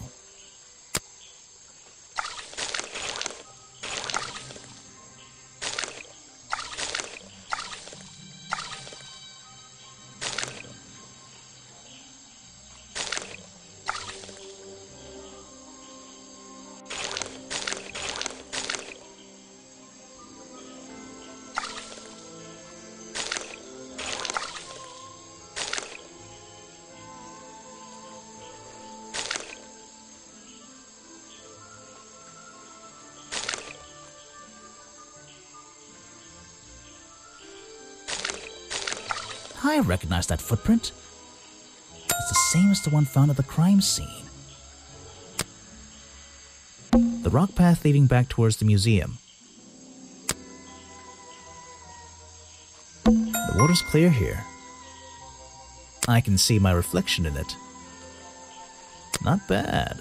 I recognize that footprint. It's the same as the one found at the crime scene. The rock path leading back towards the museum. The water's clear here. I can see my reflection in it. Not bad.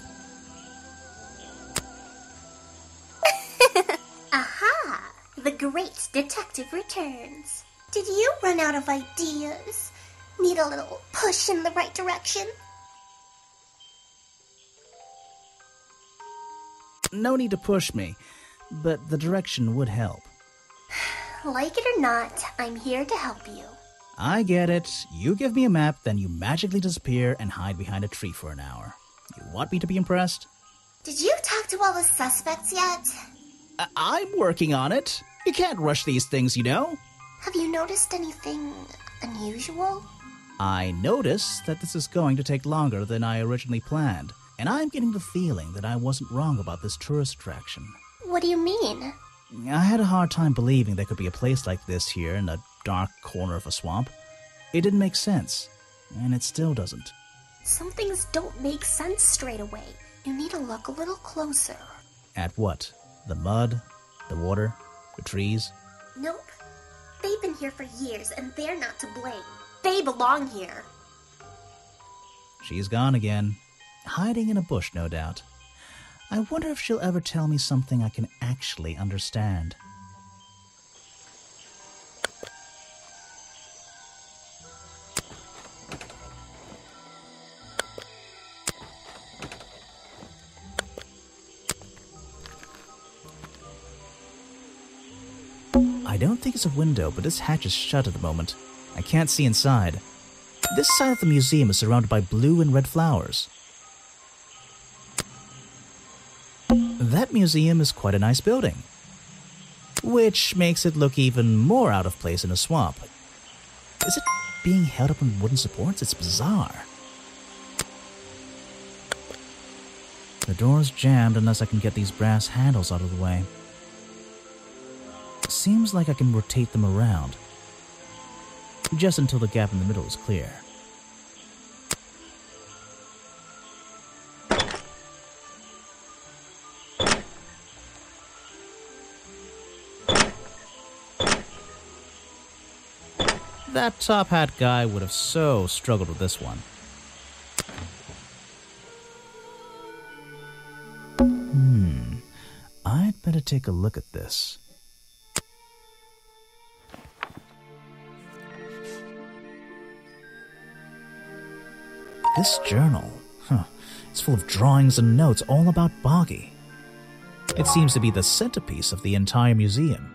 Aha! The great detective returns. Did you run out of ideas? Need a little push in the right direction? No need to push me, but the direction would help. Like it or not, I'm here to help you. I get it. You give me a map, then you magically disappear and hide behind a tree for an hour. You want me to be impressed? Did you talk to all the suspects yet? I'm working on it. You can't rush these things, you know. Have you noticed anything unusual? I notice that this is going to take longer than I originally planned, and I'm getting the feeling that I wasn't wrong about this tourist attraction. What do you mean? I had a hard time believing there could be a place like this here in a dark corner of a swamp. It didn't make sense, and it still doesn't. Some things don't make sense straight away. You need to look a little closer. At what? The mud? The water? The trees? Nope. They've been here for years, and they're not to blame. They belong here. She's gone again. Hiding in a bush, no doubt. I wonder if she'll ever tell me something I can actually understand. I don't think it's a window, but this hatch is shut at the moment. I can't see inside. This side of the museum is surrounded by blue and red flowers. That museum is quite a nice building, which makes it look even more out of place in a swamp. Is it being held up on wooden supports? It's bizarre. The door's jammed unless I can get these brass handles out of the way. Seems like I can rotate them around, just until the gap in the middle is clear. That top hat guy would have so struggled with this one. I'd better take a look at this. This journal, it's full of drawings and notes all about Boggy. It seems to be the centerpiece of the entire museum.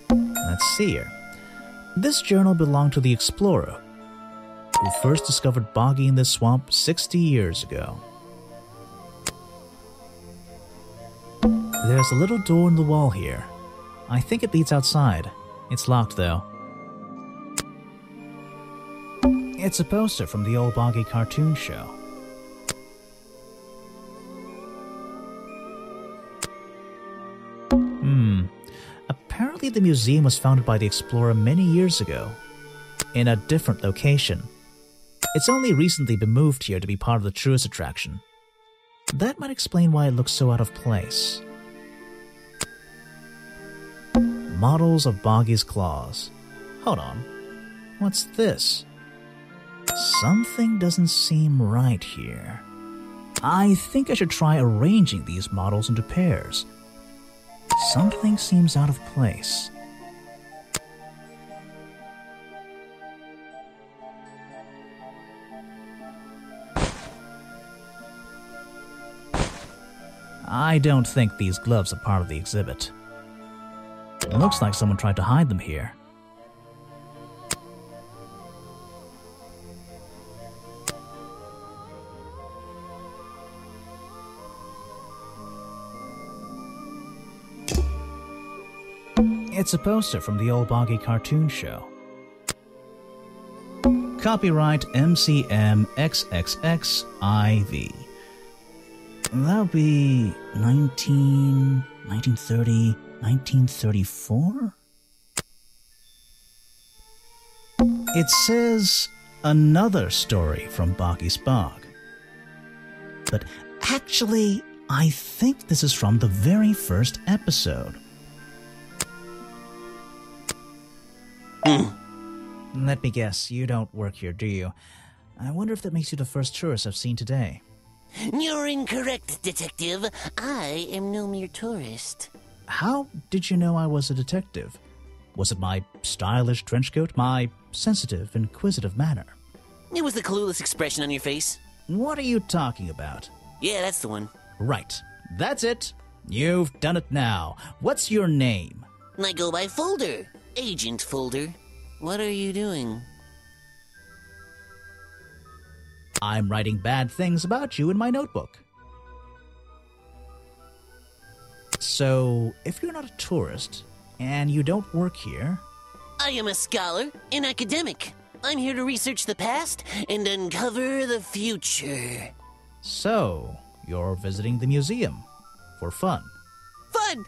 Let's see here. This journal belonged to the explorer who first discovered Boggy in this swamp 60 years ago. There's a little door in the wall here. I think it leads outside. It's locked, though. It's a poster from the old Boggy cartoon show. Apparently the museum was founded by the explorer many years ago, in a different location. It's only recently been moved here to be part of the tourist attraction. That might explain why it looks so out of place. Models of Boggy's claws. Hold on. What's this? Something doesn't seem right here. I think I should try arranging these models into pairs. Something seems out of place. I don't think these gloves are part of the exhibit. It looks like someone tried to hide them here. It's a poster from the old Boggy cartoon show. Copyright MCM XXXIV. That'll be 1930, 1934? It says another story from Boggy's Bog. But actually, I think this is from the very first episode. Let me guess, you don't work here, do you? I wonder if that makes you the first tourist I've seen today. You're incorrect, detective. I am no mere tourist. How did you know I was a detective? Was it my stylish trench coat? My sensitive, inquisitive manner? It was the clueless expression on your face. What are you talking about? Yeah, that's the one. Right. That's it. You've done it now. What's your name? I go by Folder. Agent Folder. What are you doing? I'm writing bad things about you in my notebook. So, if you're not a tourist, and you don't work here... I am a scholar, an academic. I'm here to research the past and uncover the future. So, you're visiting the museum. For fun. Fun!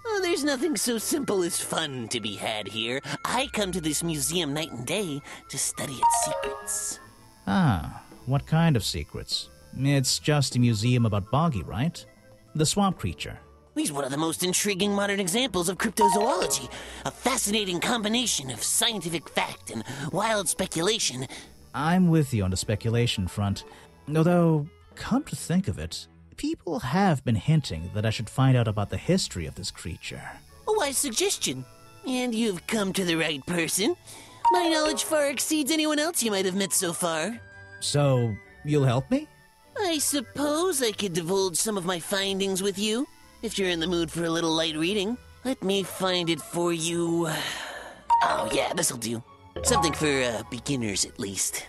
Oh, there's nothing so simple as fun to be had here. I come to this museum night and day to study its secrets. Ah, what kind of secrets? It's just a museum about Boggy, right? The swamp creature. He's one of the most intriguing modern examples of cryptozoology. A fascinating combination of scientific fact and wild speculation. I'm with you on the speculation front. Although, come to think of it, people have been hinting that I should find out about the history of this creature. A wise suggestion. And you've come to the right person. My knowledge far exceeds anyone else you might have met so far. So, you'll help me? I suppose I could divulge some of my findings with you, if you're in the mood for a little light reading. Let me find it for you. Oh yeah, this'll do. Something for beginners at least.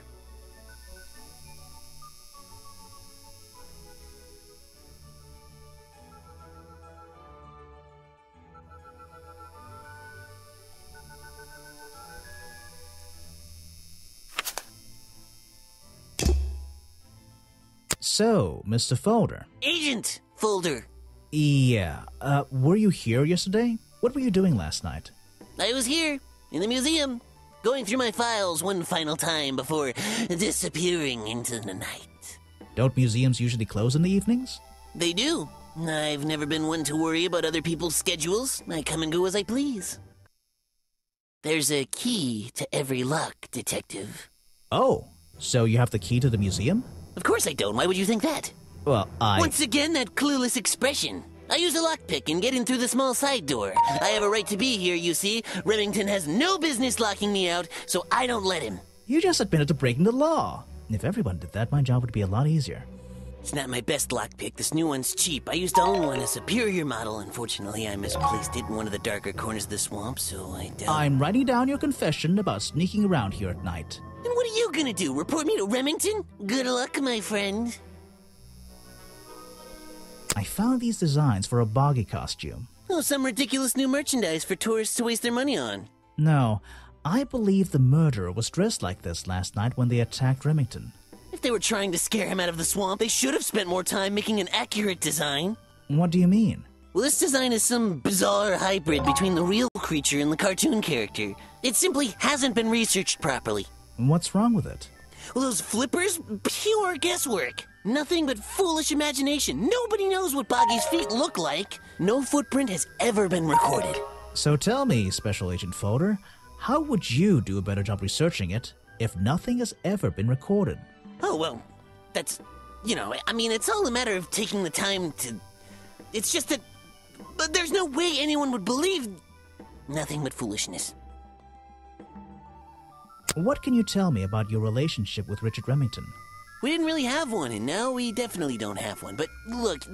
So, Mr. Folder. Agent Folder. Yeah, were you here yesterday? What were you doing last night? I was here, in the museum, going through my files one final time before disappearing into the night. Don't museums usually close in the evenings? They do. I've never been one to worry about other people's schedules. I come and go as I please. There's a key to every lock, Detective. Oh, so you have the key to the museum? Of course I don't. Why would you think that? Well, Once again, that clueless expression. I use a lockpick and get in through the small side door. I have a right to be here, you see. Remington has no business locking me out, so I don't let him. You just admitted to breaking the law. If everyone did that, my job would be a lot easier. It's not my best lockpick. This new one's cheap. I used to own one, a superior model. Unfortunately, I misplaced it in one of the darker corners of the swamp, so I doubt... I'm writing down your confession about sneaking around here at night. And what are you gonna do? Report me to Remington? Good luck, my friend. I found these designs for a Boggy costume. Oh, some ridiculous new merchandise for tourists to waste their money on. No, I believe the murderer was dressed like this last night when they attacked Remington. If they were trying to scare him out of the swamp, they should have spent more time making an accurate design. What do you mean? Well, this design is some bizarre hybrid between the real creature and the cartoon character. It simply hasn't been researched properly. What's wrong with it? Well, those flippers? Pure guesswork. Nothing but foolish imagination. Nobody knows what Boggy's feet look like. No footprint has ever been recorded. So tell me, Special Agent Folder, how would you do a better job researching it if nothing has ever been recorded? Oh, well, that's... I mean, it's all a matter of taking the time to... It's just that... But there's no way anyone would believe... Nothing but foolishness. What can you tell me about your relationship with Richard Remington? We didn't really have one, and now we definitely don't have one. But look,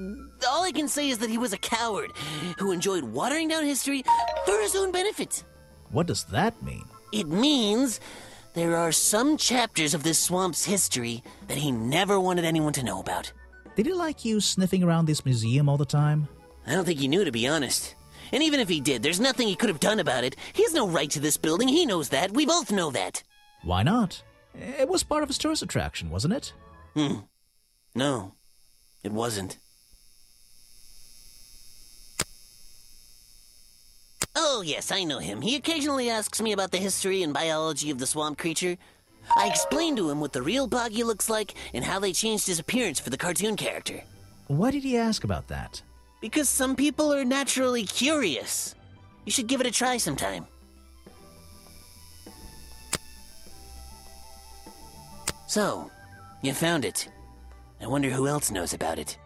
all I can say is that he was a coward who enjoyed watering down history for his own benefit. What does that mean? It means there are some chapters of this swamp's history that he never wanted anyone to know about. Did he like you sniffing around this museum all the time? I don't think he knew, to be honest. And even if he did, there's nothing he could have done about it. He has no right to this building. He knows that. We both know that. Why not? It was part of his tourist attraction, wasn't it? No, it wasn't. Oh, yes, I know him. He occasionally asks me about the history and biology of the swamp creature. I explained to him what the real Boggy looks like and how they changed his appearance for the cartoon character. Why did he ask about that? Because some people are naturally curious. You should give it a try sometime. So, you found it. I wonder who else knows about it.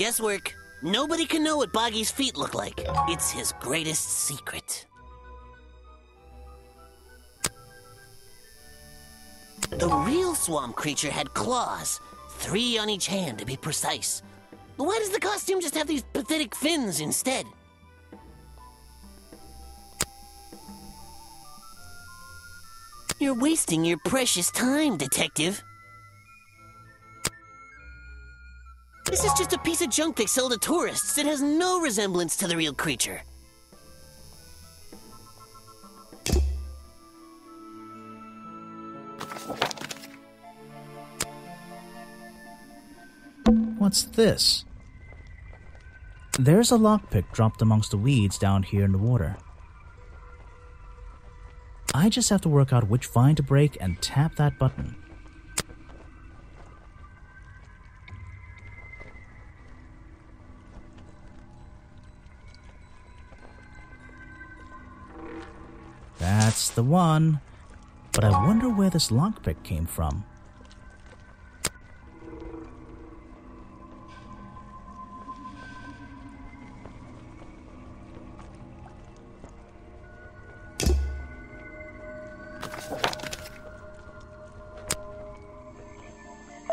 Guesswork. Nobody can know what Boggy's feet look like. It's his greatest secret. The real swamp creature had claws, 3 on each hand to be precise. Why does the costume just have these pathetic fins instead? You're wasting your precious time, Detective. This is just a piece of junk they sell to tourists. It has no resemblance to the real creature. What's this? There's a lockpick dropped amongst the weeds down here in the water. I just have to work out which vine to break and tap that button. That's the one. But I wonder where this lockpick came from.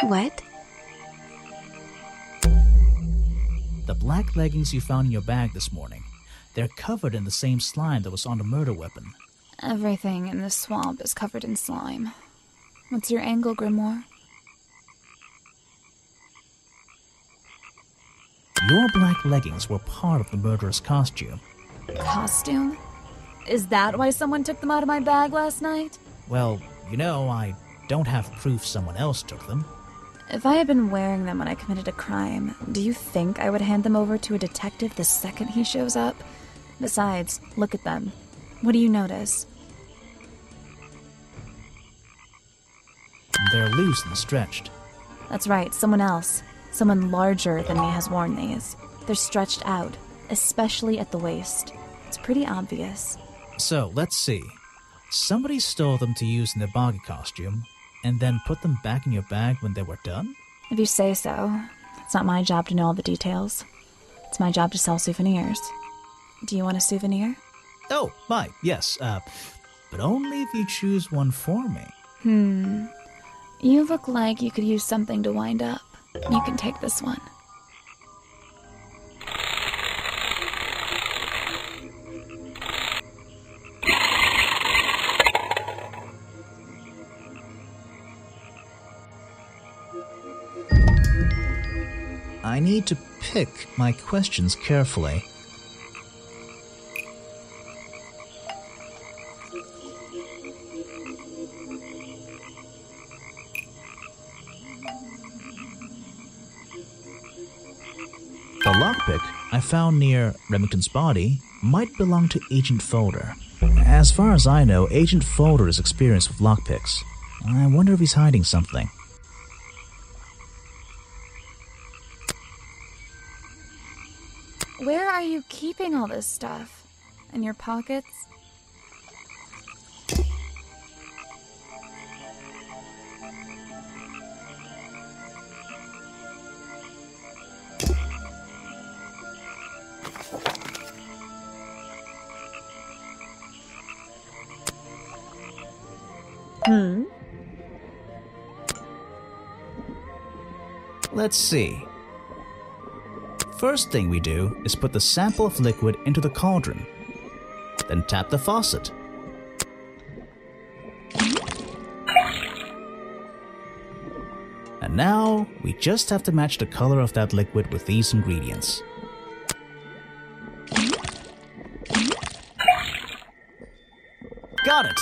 What? The black leggings you found in your bag this morning. They're covered in the same slime that was on the murder weapon. Everything in this swamp is covered in slime. What's your angle, Grimoire? Your black leggings were part of the murderer's costume. Costume? Is that why someone took them out of my bag last night? Well, you know, I don't have proof someone else took them. If I had been wearing them when I committed a crime, do you think I would hand them over to a detective the second he shows up? Besides, look at them. What do you notice? They're loose and stretched. That's right, someone else. Someone larger than me has worn these. They're stretched out, especially at the waist. It's pretty obvious. So, let's see. Somebody stole them to use in their boggy costume, and then put them back in your bag when they were done? If you say so. It's not my job to know all the details. It's my job to sell souvenirs. Do you want a souvenir? Oh, my, yes, but only if you choose one for me. You look like you could use something to wind up. You can take this one. I need to pick my questions carefully. The lockpick I found near Remington's body might belong to Agent Folder. As far as I know, Agent Folder is experienced with lockpicks. I wonder if he's hiding something. Where are you keeping all this stuff? In your pockets? Let's see. First thing we do is put the sample of liquid into the cauldron, then tap the faucet. And now, we just have to match the color of that liquid with these ingredients. Got it!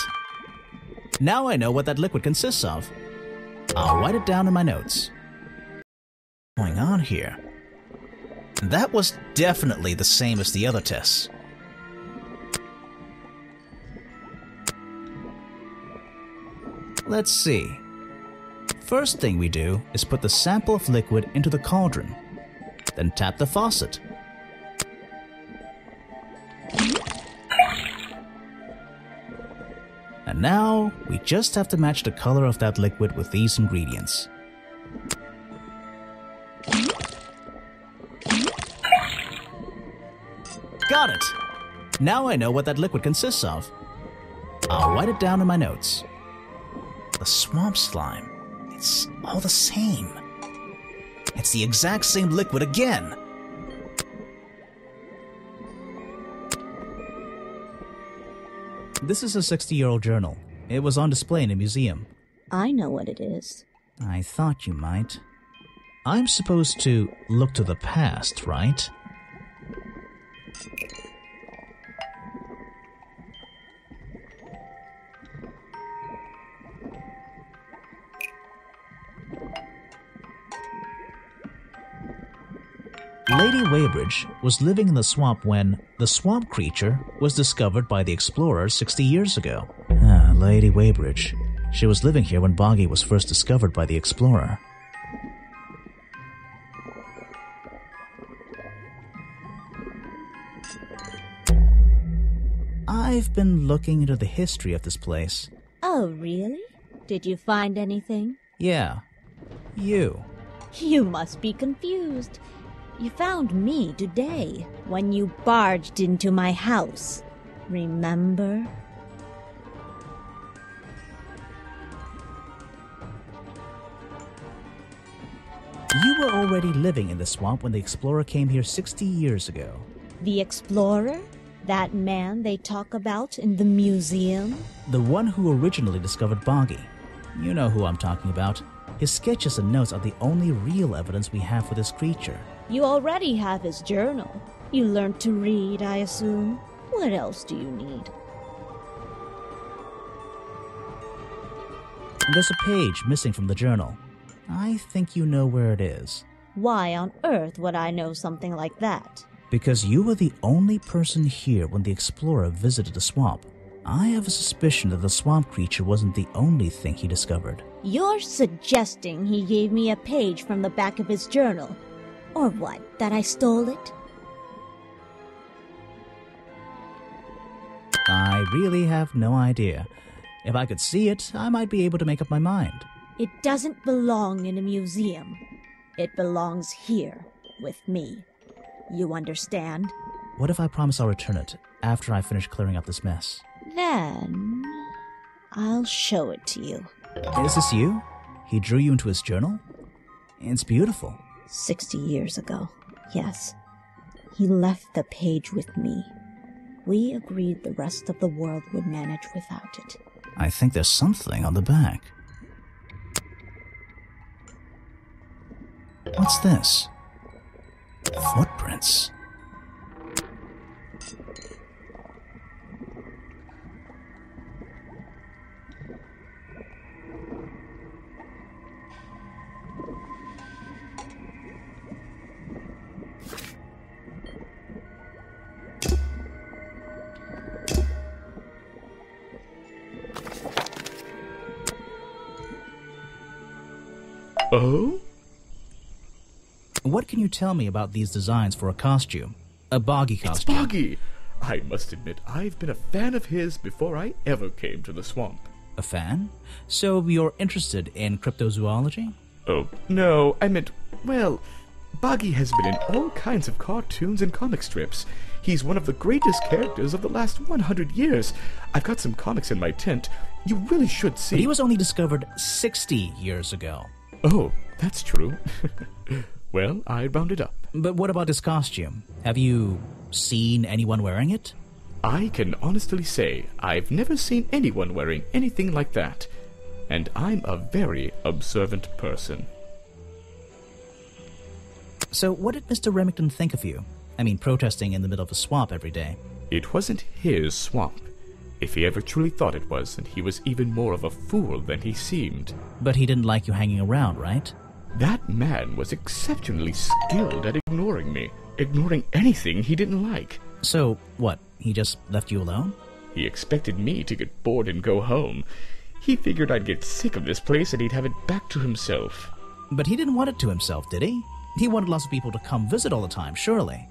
Now I know what that liquid consists of. I'll write it down in my notes. What's going on here? That was definitely the same as the other tests. Let's see. First thing we do is put the sample of liquid into the cauldron, then tap the faucet. And now, we just have to match the color of that liquid with these ingredients. Got it! Now I know what that liquid consists of. I'll write it down in my notes. The swamp slime. It's all the same. It's the exact same liquid again. This is a 60-year-old journal. It was on display in a museum. I know what it is. I thought you might. I'm supposed to look to the past, right? Lady Weybridge was living in the swamp when the swamp creature was discovered by the explorers 60 years ago. Lady Weybridge. She was living here when Boggy was first discovered by the explorer. I've been looking into the history of this place. Oh, really? Did you find anything? Yeah. You. You must be confused. You found me today, when you barged into my house. Remember? You were already living in the swamp when the explorer came here 60 years ago. The explorer? That man they talk about in the museum? The one who originally discovered Boggy. You know who I'm talking about. His sketches and notes are the only real evidence we have for this creature. You already have his journal. You learned to read, I assume. What else do you need? There's a page missing from the journal. I think you know where it is. Why on earth would I know something like that? Because you were the only person here when the explorer visited the swamp. I have a suspicion that the swamp creature wasn't the only thing he discovered. You're suggesting he gave me a page from the back of his journal. Or what, that I stole it? I really have no idea. If I could see it, I might be able to make up my mind. It doesn't belong in a museum. It belongs here, with me. You understand? What if I promise I'll return it after I finish clearing up this mess? Then I'll show it to you. Is this you? He drew you into his journal? It's beautiful. 60 years ago, yes. He left the page with me. We agreed the rest of the world would manage without it. I think there's something on the back. What's this? Footprints. Oh? What can you tell me about these designs for a costume? A Boggy costume. It's Boggy! I must admit, I've been a fan of his before I ever came to the swamp. A fan? So you're interested in cryptozoology? Oh, no, I meant, well, Boggy has been in all kinds of cartoons and comic strips. He's one of the greatest characters of the last 100 years. I've got some comics in my tent. You really should see. But he was only discovered 60 years ago. Oh, that's true. Well, I rounded up. But what about his costume? Have you seen anyone wearing it? I can honestly say I've never seen anyone wearing anything like that. And I'm a very observant person. So what did Mr. Remington think of you? I mean, protesting in the middle of a swamp every day. It wasn't his swamp. If he ever truly thought it was, then he was even more of a fool than he seemed. But he didn't like you hanging around, right? That man was exceptionally skilled at ignoring me. Ignoring anything he didn't like. So, what, he just left you alone? He expected me to get bored and go home. He figured I'd get sick of this place and he'd have it back to himself. But he didn't want it to himself, did he? He wanted lots of people to come visit all the time, surely.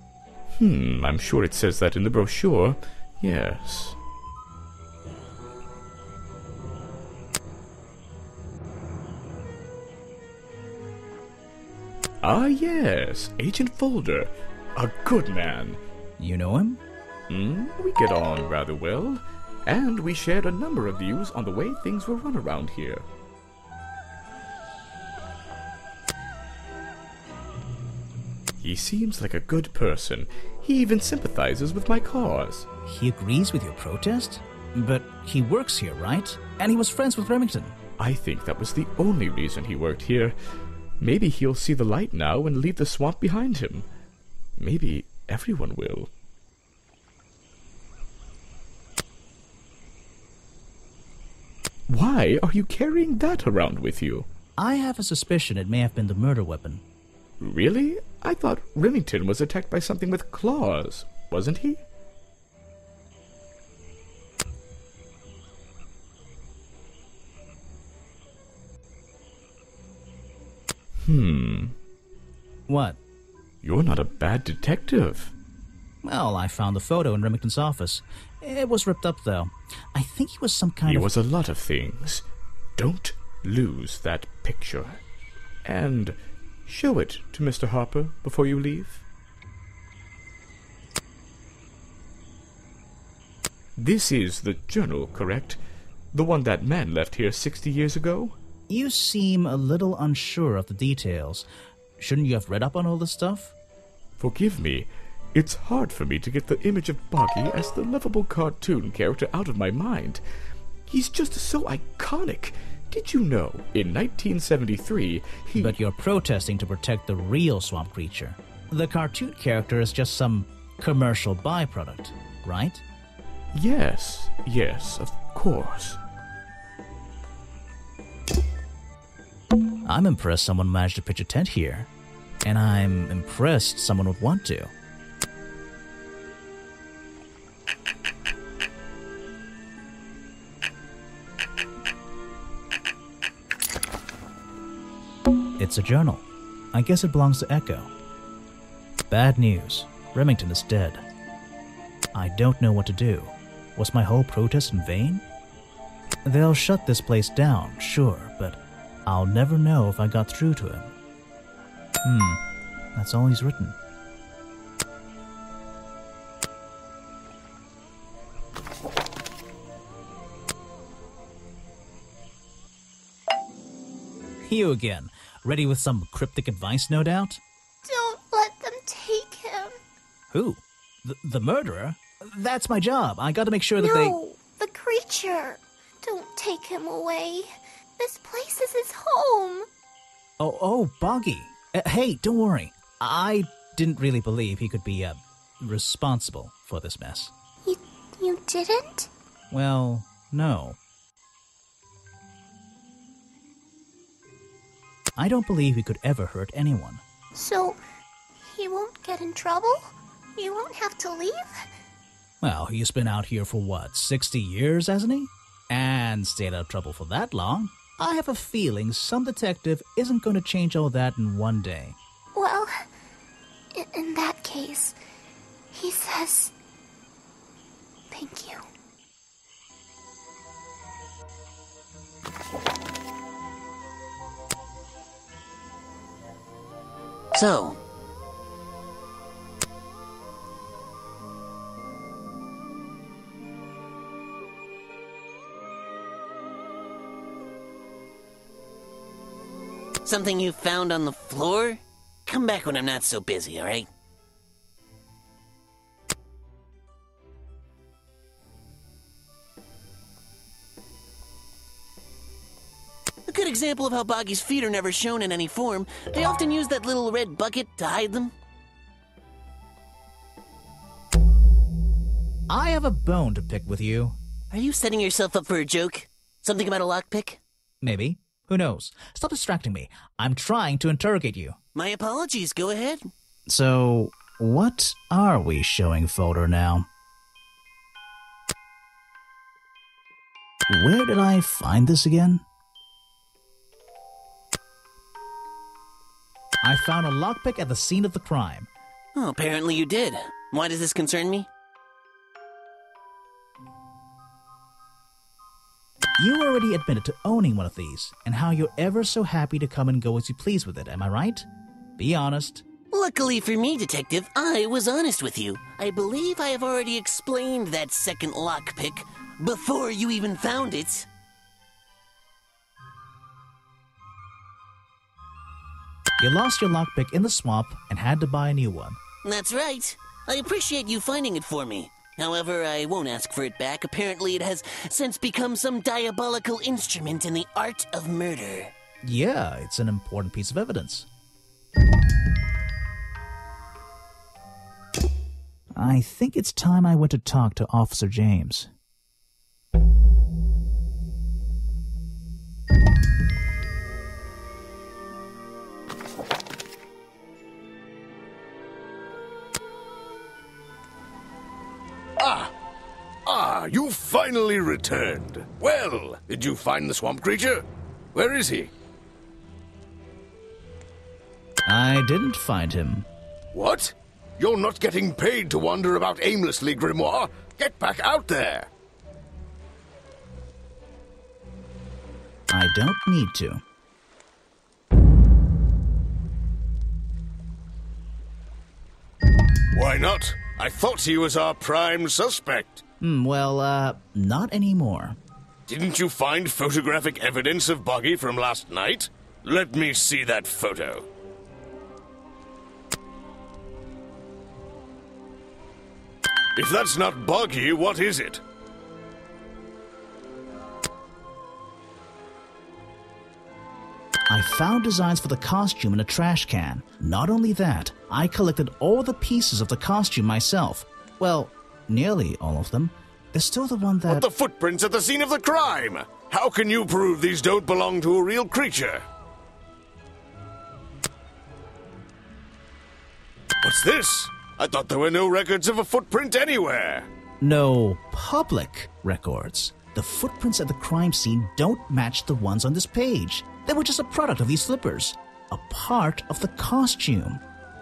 I'm sure it says that in the brochure. Yes. Ah, yes, Agent Folder. A good man. You know him? We get on rather well, and we shared a number of views on the way things were run around here. He seems like a good person. He even sympathizes with my cause. He agrees with your protest? But he works here, right? And he was friends with Remington. I think that was the only reason he worked here. Maybe he'll see the light now and leave the swamp behind him. Maybe everyone will. Why are you carrying that around with you? I have a suspicion it may have been the murder weapon. Really? I thought Remington was attacked by something with claws, wasn't he? What? You're not a bad detective. Well, I found the photo in Remington's office. It was ripped up, though. I think he was some kind He of... was a lot of things. Don't lose that picture. And show it to Mr. Harper before you leave. This is the journal, correct? The one that man left here 60 years ago? You seem a little unsure of the details. Shouldn't you have read up on all this stuff? Forgive me. It's hard for me to get the image of Boggy as the lovable cartoon character out of my mind. He's just so iconic. Did you know, in 1973, he... But you're protesting to protect the real swamp creature. The cartoon character is just some commercial byproduct, right? Yes, of course. I'm impressed someone managed to pitch a tent here. And I'm impressed someone would want to. It's a journal. I guess it belongs to Echo. Bad news. Remington is dead. I don't know what to do. Was my whole protest in vain? They'll shut this place down, sure, but I'll never know if I got through to him. That's all he's written. You again. Ready with some cryptic advice, no doubt? Don't let them take him. Who? The murderer? That's my job. I gotta make sure that No, the creature. Don't take him away. This place is his home. Oh, Boggy. Hey, don't worry. I didn't really believe he could be, responsible for this mess. You didn't? Well, no. I don't believe he could ever hurt anyone. So, he won't get in trouble? You won't have to leave? Well, he's been out here for what, 60 years, hasn't he? And stayed out of trouble for that long. I have a feeling some detective isn't going to change all that in one day. Well, in that case, he says, thank you. So, something you found on the floor? Come back when I'm not so busy, all right? A good example of how Boggy's feet are never shown in any form. They often use that little red bucket to hide them. I have a bone to pick with you. Are you setting yourself up for a joke? Something about a lockpick? Maybe. Who knows? Stop distracting me. I'm trying to interrogate you. My apologies, go ahead. So, what are we showing folder now? Where did I find this again? I found a lockpick at the scene of the crime. Oh, apparently you did. Why does this concern me? You already admitted to owning one of these, and how you're ever so happy to come and go as you please with it, am I right? Be honest. Luckily for me, Detective, I was honest with you. I believe I have already explained that second lockpick before you even found it. You lost your lockpick in the swamp and had to buy a new one. That's right. I appreciate you finding it for me. However, I won't ask for it back. Apparently, it has since become some diabolical instrument in the art of murder. Yeah, it's an important piece of evidence. I think it's time I went to talk to Officer James. You finally returned. Well, did you find the swamp creature? Where is he? I didn't find him. What? You're not getting paid to wander about aimlessly, Grimoire. Get back out there. I don't need to. Why not? I thought he was our prime suspect. Not anymore. Didn't you find photographic evidence of Buggy from last night? Let me see that photo. If that's not Buggy, what is it? I found designs for the costume in a trash can. Not only that, I collected all the pieces of the costume myself. Well, nearly all of them. There's still the one that... But the footprints at the scene of the crime! How can you prove these don't belong to a real creature? What's this? I thought there were no records of a footprint anywhere. No public records. The footprints at the crime scene don't match the ones on this page. They were just a product of these slippers. A part of the costume.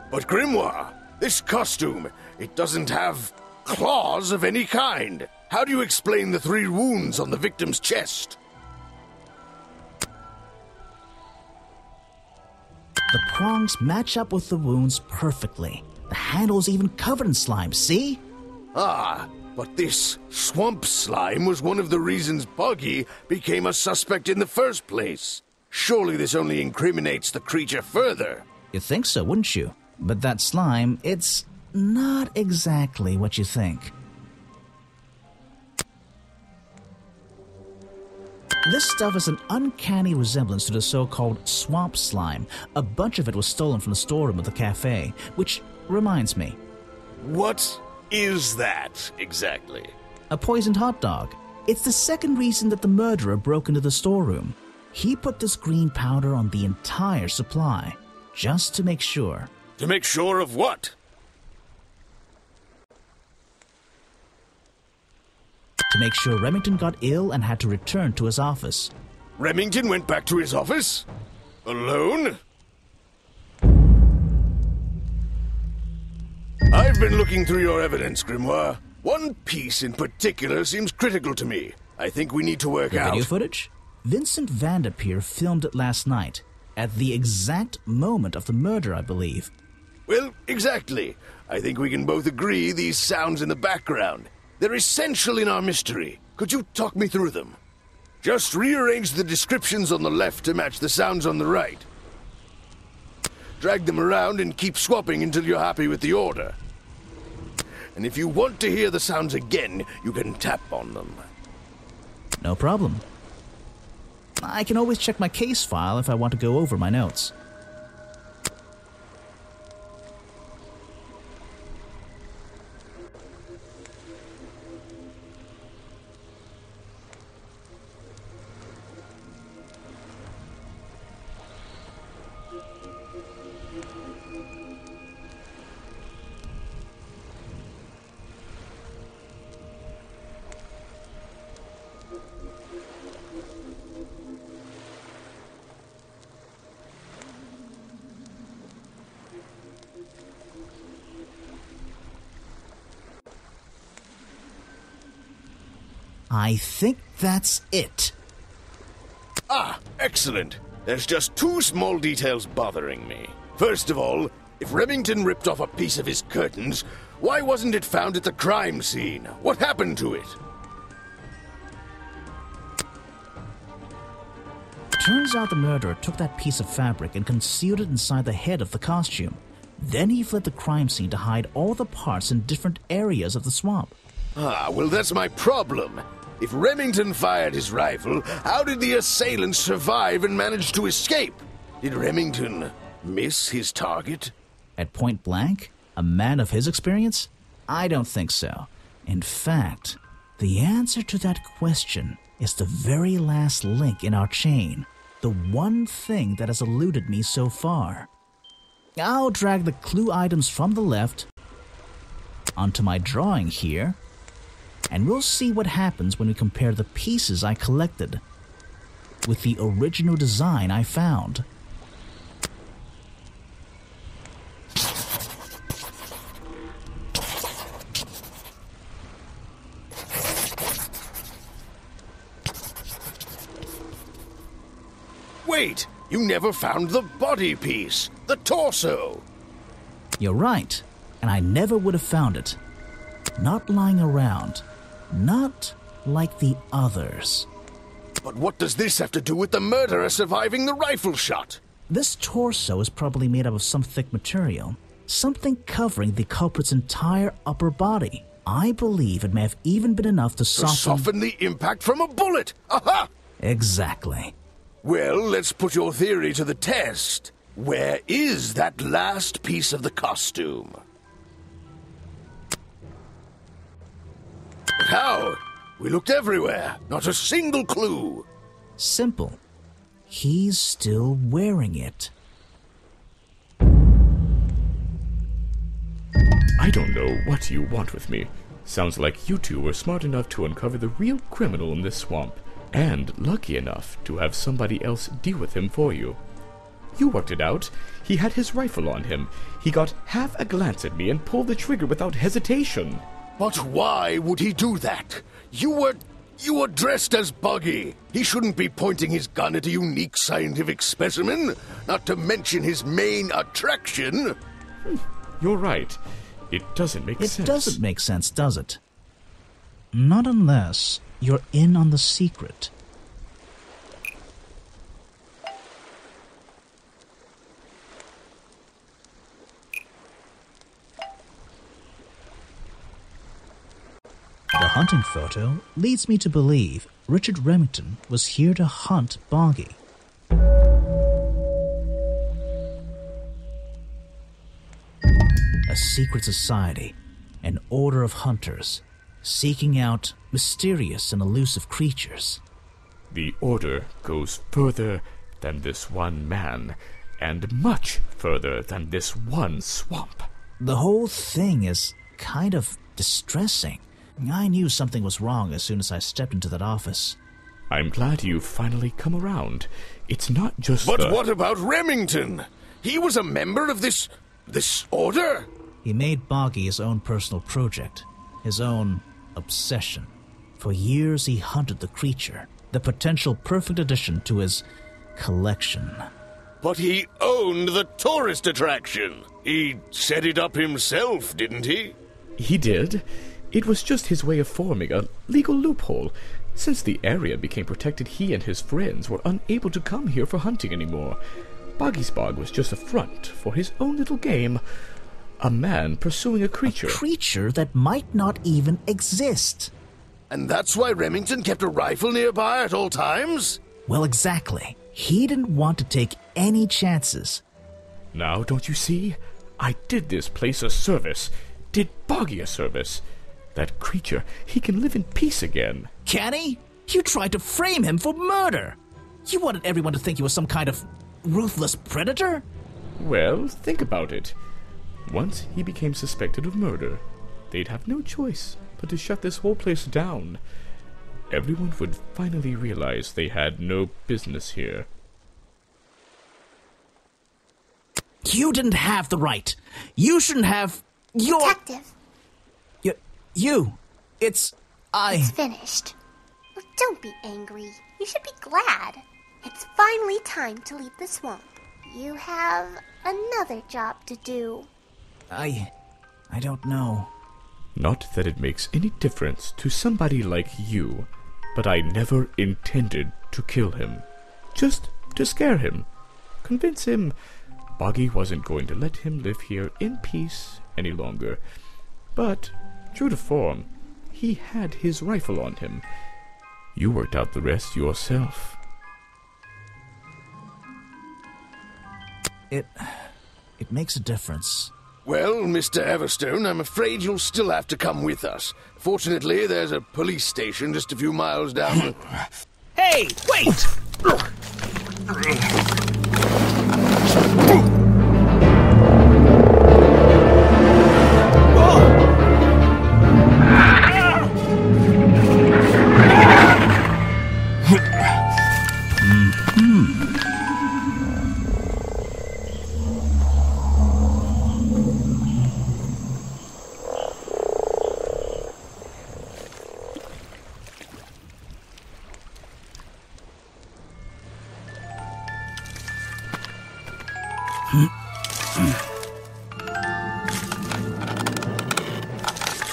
But Grimoire, this costume, it doesn't have claws of any kind. How do you explain the 3 wounds on the victim's chest? The prongs match up with the wounds perfectly. The handle's even covered in slime, see? But this swamp slime was one of the reasons Buggy became a suspect in the first place. Surely this only incriminates the creature further. You'd think so, wouldn't you? But that slime, it's not exactly what you think. This stuff is an uncanny resemblance to the so-called swamp slime. A bunch of it was stolen from the storeroom of the cafe, which reminds me. What is that, exactly? A poisoned hot dog. It's the second reason that the murderer broke into the storeroom. He put this green powder on the entire supply, just to make sure. To make sure of what? To make sure Remington got ill and had to return to his office. Remington went back to his office? Alone? I've been looking through your evidence, Grimoire. One piece in particular seems critical to me. I think we need to work out... Video footage? Vincent Vanderpeer filmed it last night, at the exact moment of the murder, I believe. Well, exactly. I think we can both agree these sounds in the background. They're essential in our mystery. Could you talk me through them? Just rearrange the descriptions on the left to match the sounds on the right. Drag them around and keep swapping until you're happy with the order. And if you want to hear the sounds again, you can tap on them. No problem. I can always check my case file if I want to go over my notes. I think that's it. Excellent. There's just 2 small details bothering me. First of all, If Remington ripped off a piece of his curtains, why wasn't it found at the crime scene? What happened to it? Turns out the murderer took that piece of fabric and concealed it inside the head of the costume. Then he fled the crime scene to hide all the parts in different areas of the swamp. Ah, well, that's my problem. If Remington fired his rifle, how did the assailant survive and manage to escape? Did Remington miss his target? At point blank? A man of his experience? I don't think so. In fact, the answer to that question is the very last link in our chain. The one thing that has eluded me so far. I'll drag the clue items from the left onto my drawing here, and we'll see what happens when we compare the pieces I collected with the original design I found. Wait! You never found the body piece, the torso! You're right, and I never would have found it. Not lying around. Not like the others. But what does this have to do with the murderer surviving the rifle shot? This torso is probably made up of some thick material, something covering the culprit's entire upper body. I believe it may have even been enough to soften the impact from a bullet! Aha! Exactly. Well, let's put your theory to the test. Where is that last piece of the costume? But how? We looked everywhere. Not a single clue. Simple. He's still wearing it. I don't know what you want with me. Sounds like you two were smart enough to uncover the real criminal in this swamp, and lucky enough to have somebody else deal with him for you. You worked it out. He had his rifle on him. He got half a glance at me and pulled the trigger without hesitation. But why would he do that? You were dressed as Buggy. He shouldn't be pointing his gun at a unique scientific specimen, not to mention his main attraction. You're right. It doesn't make sense. It doesn't make sense, does it? Not unless you're in on the secret. The hunting photo leads me to believe Richard Remington was here to hunt Boggy. A secret society, an order of hunters, seeking out mysterious and elusive creatures. The order goes further than this one man, and much further than this one swamp. The whole thing is kind of distressing. I knew something was wrong as soon as I stepped into that office. I'm glad you've finally come around. It's not just But what about Remington? He was a member of this order? He made Boggy his own personal project, his own obsession. For years he hunted the creature, the potential perfect addition to his collection. But he owned the tourist attraction. He set it up himself, didn't he? He did. It was just his way of forming a legal loophole. Since the area became protected, he and his friends were unable to come here for hunting anymore. Boggy's Bog was just a front for his own little game. A man pursuing a creature. A creature that might not even exist. And that's why Remington kept a rifle nearby at all times? Well, exactly. He didn't want to take any chances. Now, don't you see? I did this place a service. Did Boggy a service. That creature, he can live in peace again. Can he? You tried to frame him for murder. You wanted everyone to think he was some kind of ruthless predator? Well, think about it. Once he became suspected of murder, they'd have no choice but to shut this whole place down. Everyone would finally realize they had no business here. You didn't have the right. You shouldn't have your... Detective. It's finished. Well, don't be angry. You should be glad. It's finally time to leave the swamp. You have another job to do. I don't know. Not that it makes any difference to somebody like you, but I never intended to kill him. Just to scare him. Convince him Boggy wasn't going to let him live here in peace any longer. But, true to form, he had his rifle on him. You worked out the rest yourself. It makes a difference. Well, Mr. Everstone, I'm afraid you'll still have to come with us. Fortunately, there's a police station just a few miles down the... Hey, wait!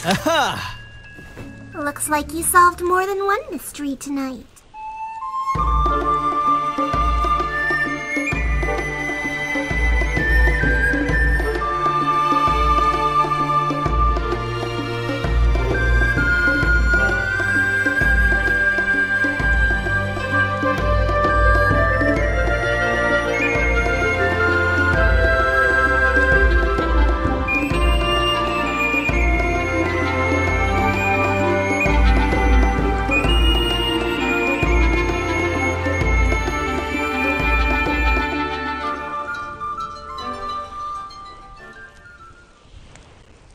Aha! Looks like you solved more than one mystery tonight.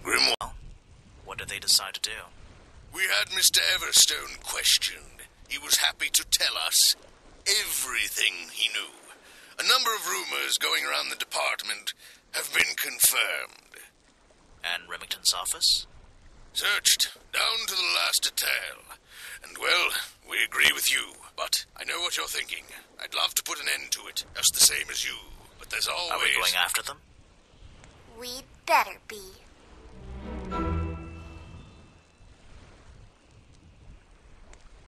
Grimoire, what did they decide to do? We had Mr. Everstone questioned. He was happy to tell us everything he knew. A number of rumors going around the department have been confirmed. And Remington's office? Searched down to the last detail. And, well, we agree with you. But I know what you're thinking. I'd love to put an end to it, just the same as you. But there's always... Are we going after them? We'd better be.